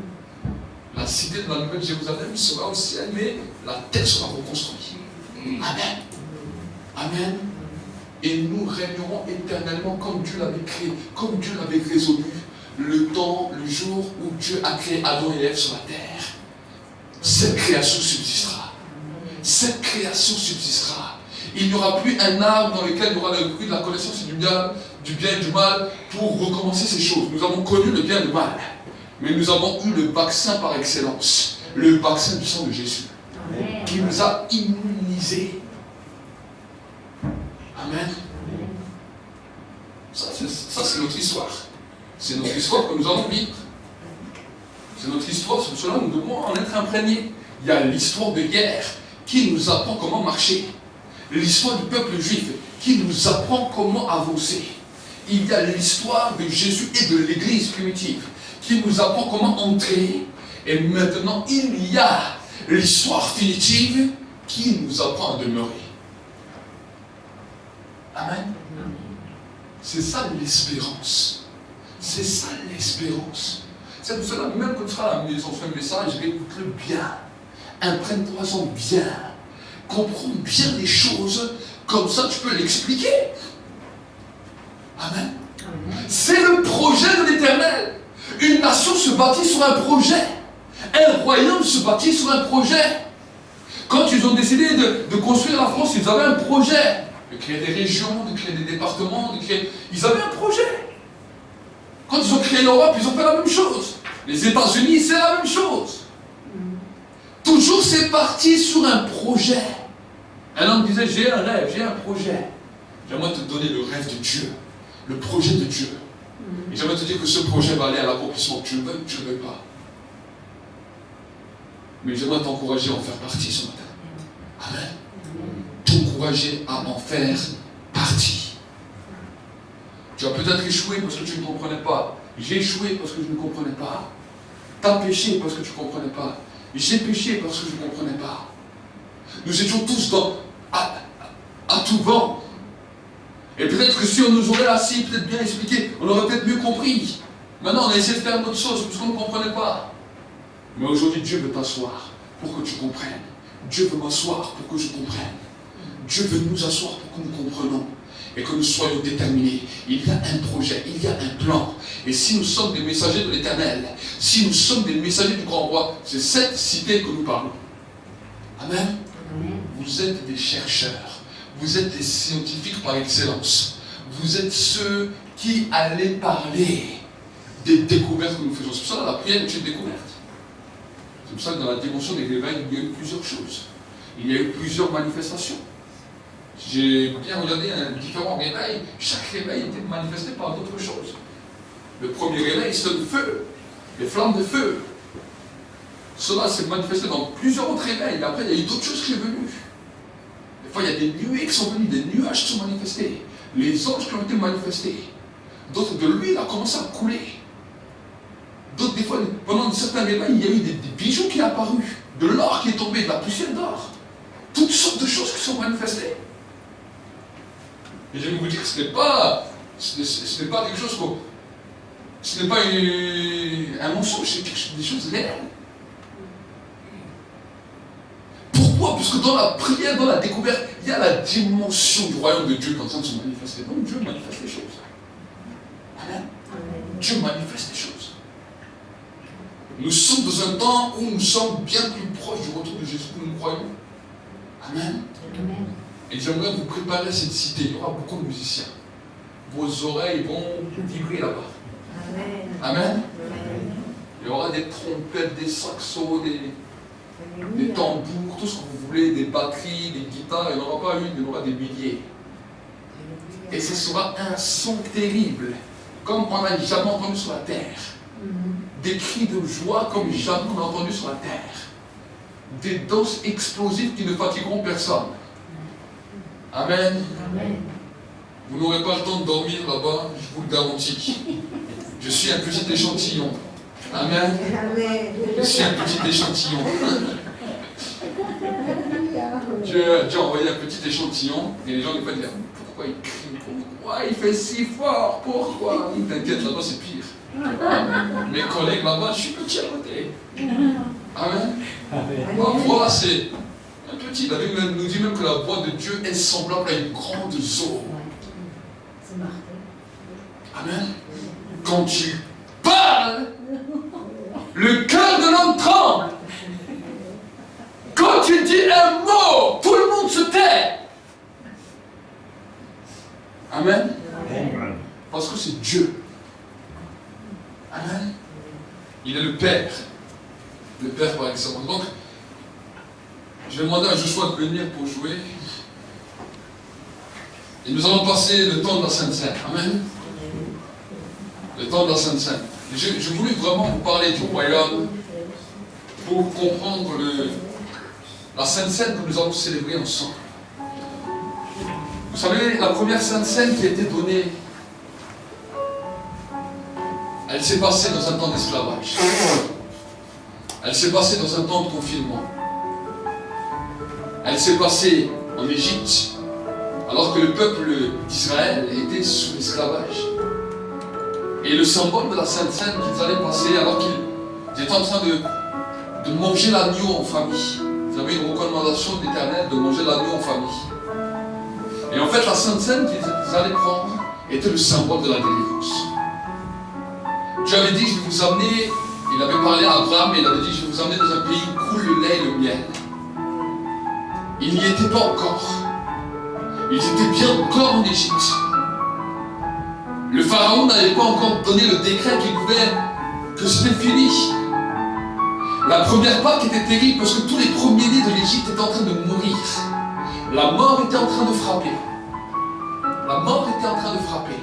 La cité de la Nouvelle Jérusalem sera aussi animée, la terre sera reconstruite. Amen. Amen. Et nous régnerons éternellement comme Dieu l'avait créé, comme Dieu l'avait résolu le temps, le jour où Dieu a créé Adam et Ève sur la terre. Cette création subsistera. Cette création subsistera. Il n'y aura plus un arbre dans lequel il y aura le fruit de la connaissance du bien et du mal pour recommencer ces choses. Nous avons connu le bien et le mal, mais nous avons eu le vaccin par excellence, le vaccin du sang de Jésus, qui nous a immunisés. Amen. Ça c'est notre histoire. C'est notre histoire que nous allons vivre. C'est notre histoire, sur cela nous devons en être imprégnés. Il y a l'histoire de guerre qui nous apprend comment marcher. L'histoire du peuple juif qui nous apprend comment avancer. Il y a l'histoire de Jésus et de l'Église primitive qui nous apprend comment entrer. Et maintenant, il y a l'histoire finitive qui nous apprend à demeurer. Amen. C'est ça l'espérance. C'est ça l'espérance. C'est pour cela, même quand tu seras à la maison, fais un message, écoute-le bien. Imprègne-toi-en bien. Comprends bien les choses, comme ça tu peux l'expliquer. Amen. C'est le projet de l'Éternel. Une nation se bâtit sur un projet. Un royaume se bâtit sur un projet. Quand ils ont décidé de construire la France, ils avaient un projet. De créer des régions, de créer des départements, Ils avaient un projet. Quand ils ont créé l'Europe, ils ont fait la même chose. Les États-Unis, c'est la même chose. Toujours c'est parti sur un projet. Un homme disait, j'ai un rêve, j'ai un projet. J'aimerais te donner le rêve de Dieu, le projet de Dieu. Et j'aimerais te dire que ce projet va aller à l'accomplissement. Tu le veux ou tu ne le veux pas. Mais j'aimerais t'encourager à en faire partie ce matin. Amen. T'encourager à en faire partie. Tu as peut-être échoué parce que tu ne comprenais pas. J'ai échoué parce que je ne comprenais pas. Tu as péché parce que tu ne comprenais pas. J'ai péché parce que je ne comprenais pas. Nous étions tous à tout vent. Et peut-être que si on nous aurait assis, peut-être bien expliqué, on aurait peut-être mieux compris. Maintenant, on a essayé de faire notre chose parce qu'on ne comprenait pas. Mais aujourd'hui, Dieu veut t'asseoir pour que tu comprennes. Dieu veut m'asseoir pour que je comprenne. Dieu veut nous asseoir pour que nous comprenions et que nous soyons déterminés. Il y a un projet, il y a un plan. Et si nous sommes des messagers de l'Éternel, si nous sommes des messagers du grand roi, c'est cette cité que nous parlons. Amen. Vous êtes des chercheurs, vous êtes des scientifiques par excellence. Vous êtes ceux qui allez parler des découvertes que nous faisons. C'est pour ça que la prière est une découverte. C'est pour ça que dans la dimension des réveils, il y a eu plusieurs choses. Il y a eu plusieurs manifestations. J'ai bien regardé différents réveils. Chaque réveil était manifesté par d'autres choses. Le premier réveil, c'est le feu, les flammes de feu. Cela s'est manifesté dans plusieurs autres réveils. Après, il y a eu d'autres choses qui sont venues. Des fois, il y a des nuées qui sont venues, des nuages qui sont manifestés. Les anges qui ont été manifestés. D'autres de l'huile a commencé à couler. D'autres, des fois, pendant certains réveils, il y a eu des bijoux qui sont apparus, de l'or qui est tombé, de la poussière d'or. Toutes sortes de choses qui sont manifestées. Et je vais vous dire que ce n'est pas quelque chose qu'on... Ce n'est pas un mensonge, c'est des choses réelles. Pourquoi? Parce que dans la prière, dans la découverte, il y a la dimension du royaume de Dieu qui est en train de se manifester. Donc Dieu manifeste les choses. Amen. Dieu manifeste les choses. Nous sommes dans un temps où nous sommes bien plus proches du retour de Jésus que nous croyons. Amen. Et j'aimerais vous préparer à cette cité. Il y aura beaucoup de musiciens. Vos oreilles vont vibrer là-bas. Amen. Il y aura des trompettes, des saxos, des tambours, tout ce que vous voulez, des batteries, des guitares. Il n'y en aura pas une, il y en aura des milliers. Et ce sera un son terrible, comme on n'a jamais entendu sur la terre. Des cris de joie comme jamais on a entendu sur la terre. Des danses explosives qui ne fatigueront personne. Amen. Vous n'aurez pas le temps de dormir là-bas, je vous le garantis. Je suis un petit échantillon. Amen. Je suis un petit échantillon. Dieu a envoyé un petit échantillon et les gens ne peuvent pas dire pourquoi il crie, pourquoi il fait si fort, pourquoi. T'inquiète, là-bas c'est pire. Mes collègues là-bas, je suis petit à côté. Amen. Amen. La voix, c'est un petit. La Bible nous dit même que la voix de Dieu est semblable à une grande eau. C'est marqué. Amen. Quand tu parles, le cœur de l'homme tremble. Quand tu dis un mot, tout le monde se tait. Amen. Amen. Parce que c'est Dieu. Amen. Il est le Père. Le Père par exemple. Donc, je vais demander à Joshua de venir pour jouer. Et nous allons passer le temps de la Sainte Seine. Amen. Le temps de la Sainte Seine. Je voulais vraiment vous parler du royaume pour comprendre la Sainte Seine que nous allons célébrer ensemble. Vous savez, la première Sainte Seine qui a été donnée, elle s'est passée dans un temps d'esclavage. Elle s'est passée dans un temps de confinement. Elle s'est passée en Égypte, alors que le peuple d'Israël était sous l'esclavage. Et le symbole de la Sainte Seine qu'ils allaient passer, alors qu'ils étaient en train de manger l'agneau en famille. Ils avaient une recommandation de l'Éternel de manger l'agneau en famille. Et en fait, la Sainte Seine qu'ils allaient prendre était le symbole de la délivrance. Dieu avait dit, je vais vous amener, il avait parlé à Abraham, et il avait dit, je vais vous amener dans un pays où coule le lait et le miel. Il n'y était pas encore. Ils étaient bien encore en Égypte. Le pharaon n'avait pas encore donné le décret que c'était fini. La première Pâque était terrible parce que tous les premiers-nés de l'Égypte étaient en train de mourir. La mort était en train de frapper. La mort était en train de frapper.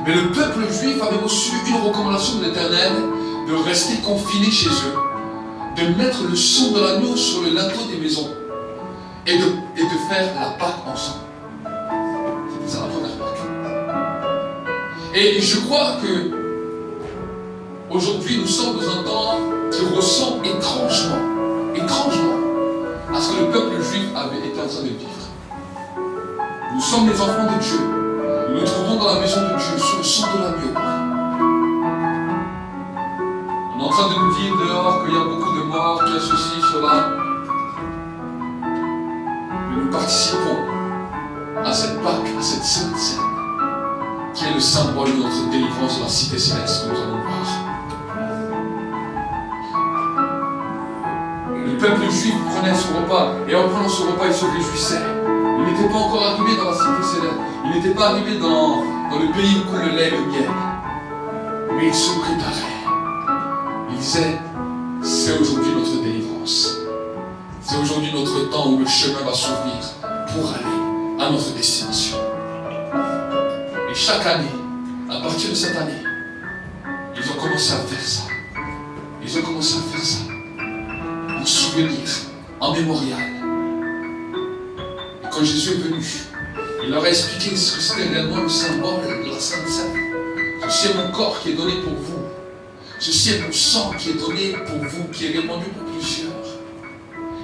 Mais le peuple juif avait reçu une recommandation de l'Éternel de rester confiné chez eux, de mettre le sang de l'agneau sur le linteau des maisons et de faire la Pâque ensemble. C'était ça la première Pâque. Et je crois que aujourd'hui nous sommes dans un temps qui ressemble étrangement à ce que le peuple juif avait été en train de vivre. Nous sommes les enfants de Dieu. Nous nous trouvons dans la maison de Dieu, sur le sang de l'agneau. On est en train de nous dire dehors qu'il y a beaucoup de morts, qu'il y a ceci, cela. Mais nous participons à cette Pâque, à cette Sainte Seine, qui est le symbole de notre délivrance de la cité céleste que nous allons voir. Le peuple juif prenait son repas, et en prenant son repas, il se réjouissait. Il n'était pas encore arrivé dans la cité céleste. Il n'était pas arrivé dans le pays où coule le lait et le miel. Mais il se préparait. Il disait, c'est aujourd'hui notre délivrance. C'est aujourd'hui notre temps où le chemin va s'ouvrir pour aller à notre destination. Et chaque année, à partir de cette année, ils ont commencé à faire ça. Ils ont commencé à faire ça. En souvenir, en mémorial. Et quand Jésus est venu, il leur a expliqué ce que c'était réellement le symbole de la Sainte Seine. Ceci est mon corps qui est donné pour vous. Ceci est mon sang qui est donné pour vous, qui est répandu pour plusieurs.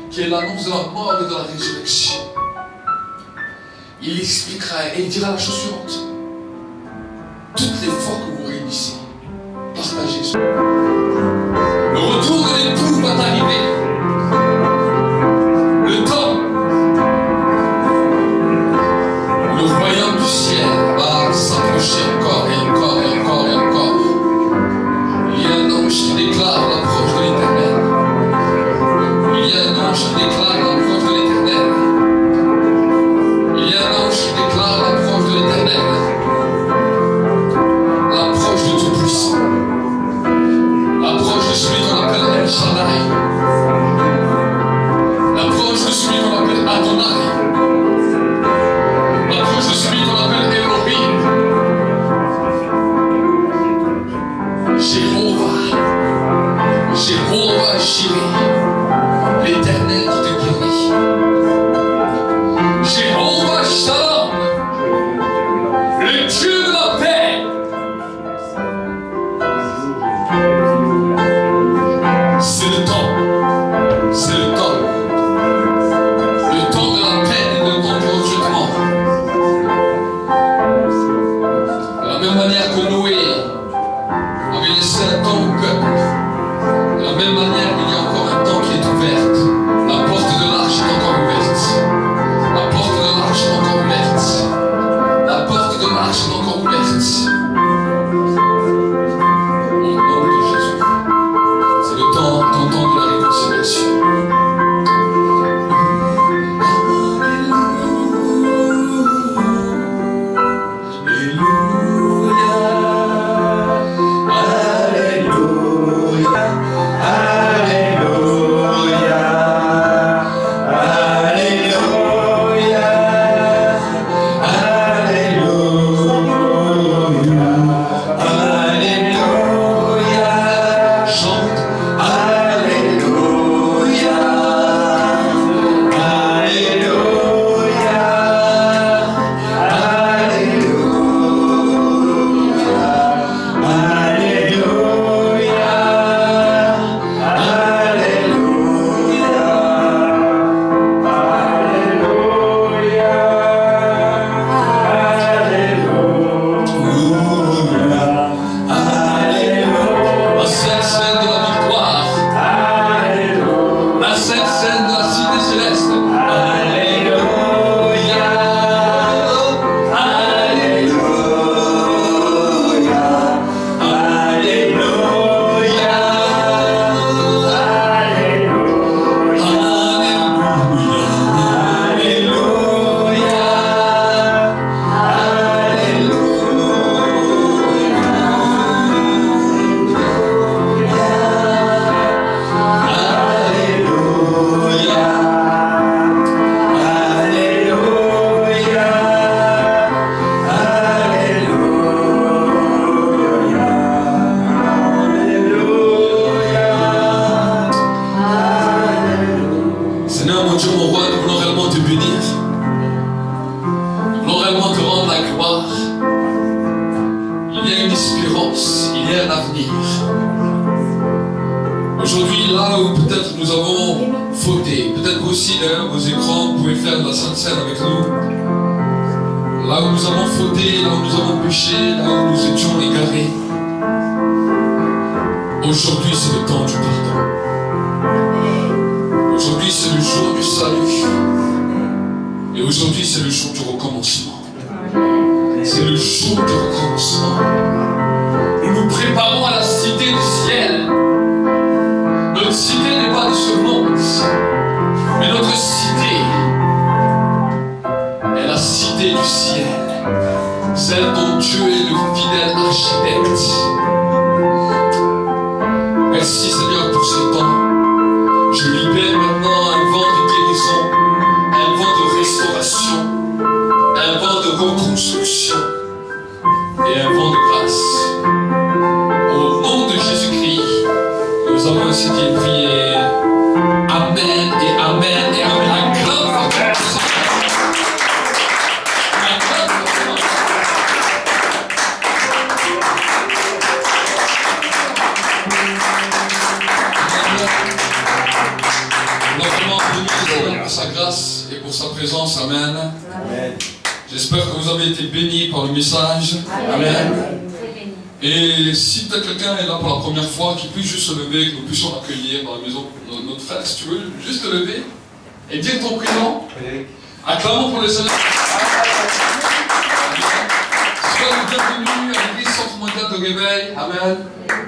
Qui est l'annonce de la mort et de la résurrection. Il expliquera et il dira la chose suivante. Toutes les fois que vous réunissez, partagez ce. Le retour de l'époux va arriver. Le temps où le royaume du ciel va s'approcher encore et encore et encore et encore. Il y a un ange qui déclare l'approche de l'Éternel. Il y a un ange qui déclare l'approche de l'Éternel. Il y a un ange qui déclare l'approche de l'Éternel. L'approche du Tout-Puissant. L'approche de celui qu'on appelle El Shaddai. L'approche de celui qu'on appelle Adonai. L'approche de celui qu'on appelle Elohim. Jéhovah Jireh, l'Éternel qui te guérit. Jéhovah Shalom, le Dieu de la paix. C'est le temps. C'est le temps. Le temps de la paix et le temps du rejetement. De la même manière que Noé avait laissé un temps au peuple, de la même manière, il y a encore rien à venir. Aujourd'hui, là où peut-être nous avons fauté, peut-être vous aussi derrière vos écrans, vous pouvez faire de la Sainte Seine avec nous. Là où nous avons fauté, là où nous avons péché, là où nous étions égarés. Aujourd'hui, c'est le temps du pardon. Aujourd'hui, c'est le jour du salut. Et aujourd'hui, c'est le jour du recommencement. C'est le jour du recommencement. Nous nous préparons à la cité du ciel. Notre cité n'est pas de ce monde, mais notre cité est la cité du ciel, celle dont Dieu est le fidèle architecte. Merci Seigneur pour ce temps. Je libère maintenant un vent de guérison, un vent de restauration, un vent de reconstruction et un vent de grâce. Au nom de Jésus-Christ, nous avons ainsi dit et prié. Amen et Amen et Amen. Acclame votre Seigneur. Acclame votre Seigneur. Nous avons béni le Seigneur pour sa grâce et pour sa présence. Amen. Amen. J'espère que vous avez été bénis par le message. Amen. Et si peut-être quelqu'un est là pour la première fois, qu'il puisse juste se lever, que nous puissions l'accueillir dans la maison, notre frère, si tu veux, juste te lever et dire ton prénom. Acclamons pour le Seigneur. Sois le bienvenu à l'église Centre mondial de réveil. Amen.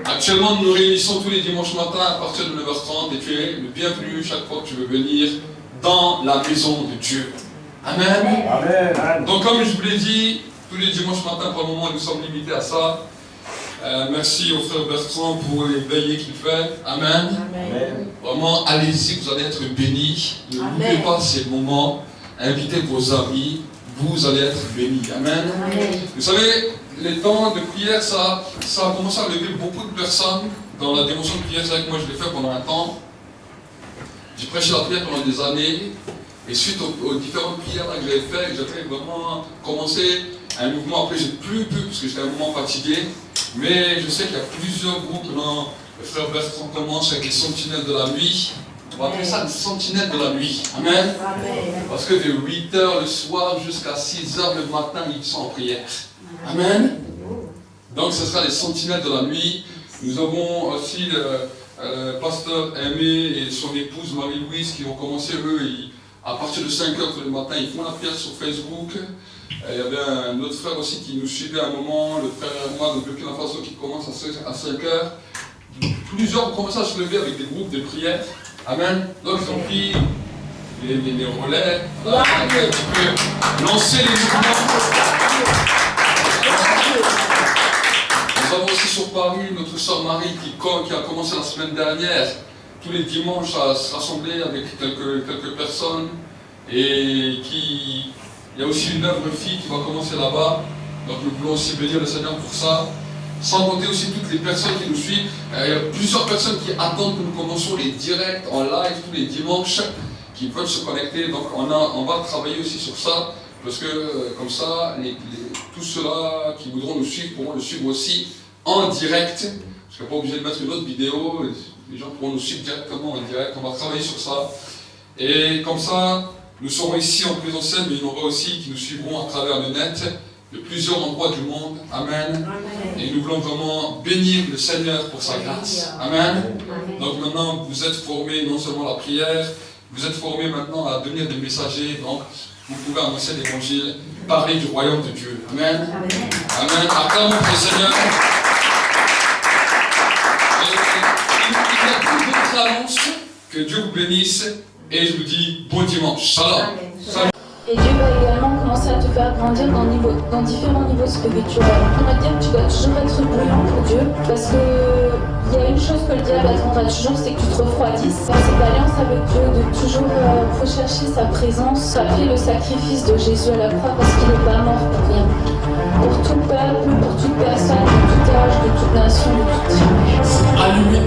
Actuellement, nous nous réunissons tous les dimanches matins à partir de 9h30 et tu es le bienvenu chaque fois que tu veux venir dans la maison de Dieu. Amen. Amen. Donc comme je vous l'ai dit, tous les dimanches matins pour le moment, nous sommes limités à ça. Merci au frère Bertrand pour les veillées qu'il fait. Amen. Amen. Vraiment, allez-y, vous allez être bénis. Ne l'oubliez pas ces moments. Invitez vos amis. Vous allez être bénis. Amen. Amen. Vous savez, les temps de prière, ça a commencé à lever beaucoup de personnes dans la dimension de prière. C'est vrai que moi, je l'ai fait pendant un temps. J'ai prêché la prière pendant des années. Et suite aux différentes prières que j'avais faites, j'avais vraiment commencé un mouvement. Après, j'ai plus parce que j'étais un moment fatigué. Mais je sais qu'il y a plusieurs groupes. Là, le frère Bertrand commence avec les sentinelles de la nuit. On va appeler ça les sentinelles de la nuit. Amen. Parce que de 8h le soir jusqu'à 6h le matin, ils sont en prière. Amen. Donc ce sera les sentinelles de la nuit. Nous avons aussi le pasteur Aimé et son épouse Marie-Louise qui ont commencé, eux, à partir de 5h le matin, ils font la prière sur Facebook. Il y avait un autre frère aussi qui nous suivait à un moment, le frère moi de Burkina Faso qui commence à 5h. Plusieurs ont commencé à se lever avec des groupes de prière. Amen. Donc ils ont pris les relais, voilà, un petit peu lancer les mouvements. Nous avons aussi sur Paris notre sœur Marie qui a commencé la semaine dernière, tous les dimanches à se rassembler avec quelques personnes. Et il y a aussi une œuvre fille qui va commencer là-bas. Donc nous voulons aussi bénir le Seigneur pour ça. Sans compter aussi toutes les personnes qui nous suivent. Il y a plusieurs personnes qui attendent que nous commencions les directs en live tous les dimanches, qui veulent se connecter. Donc on va travailler aussi sur ça, parce que comme ça, tous ceux-là qui voudront nous suivre pourront le suivre aussi en direct. Parce qu'on n'est pas obligé de mettre une autre vidéo, les gens pourront nous suivre directement en direct. On va travailler sur ça. Et comme ça, nous serons ici en présentiel, mais il y en aura aussi qui nous suivront à travers le net, de plusieurs endroits du monde. Amen. Amen. Et nous voulons vraiment bénir le Seigneur pour sa grâce. Amen. Amen. Donc maintenant, vous êtes formés non seulement à la prière, vous êtes formés maintenant à devenir des messagers. Donc, vous pouvez annoncer l'évangile, parler du royaume de Dieu. Amen. Amen. Amen. Acclamons pour le Seigneur. Il n'y a plus d'autres annonces. Que Dieu vous bénisse. Et je vous dis bon dimanche. Shalom. Salut. Et Dieu va également commencer à te faire grandir dans différents niveaux spirituels. On va dire que tu dois toujours être brûlant pour Dieu, parce que il y a une chose que le diable attendra toujours, c'est que tu te refroidisses. Dans cette alliance avec Dieu, de toujours rechercher sa présence. Après le sacrifice de Jésus à la croix, parce qu'il n'est pas mort pour rien. Pour tout peuple, pour toute personne, de tout âge, de toute nation, de toute tribu. Allumez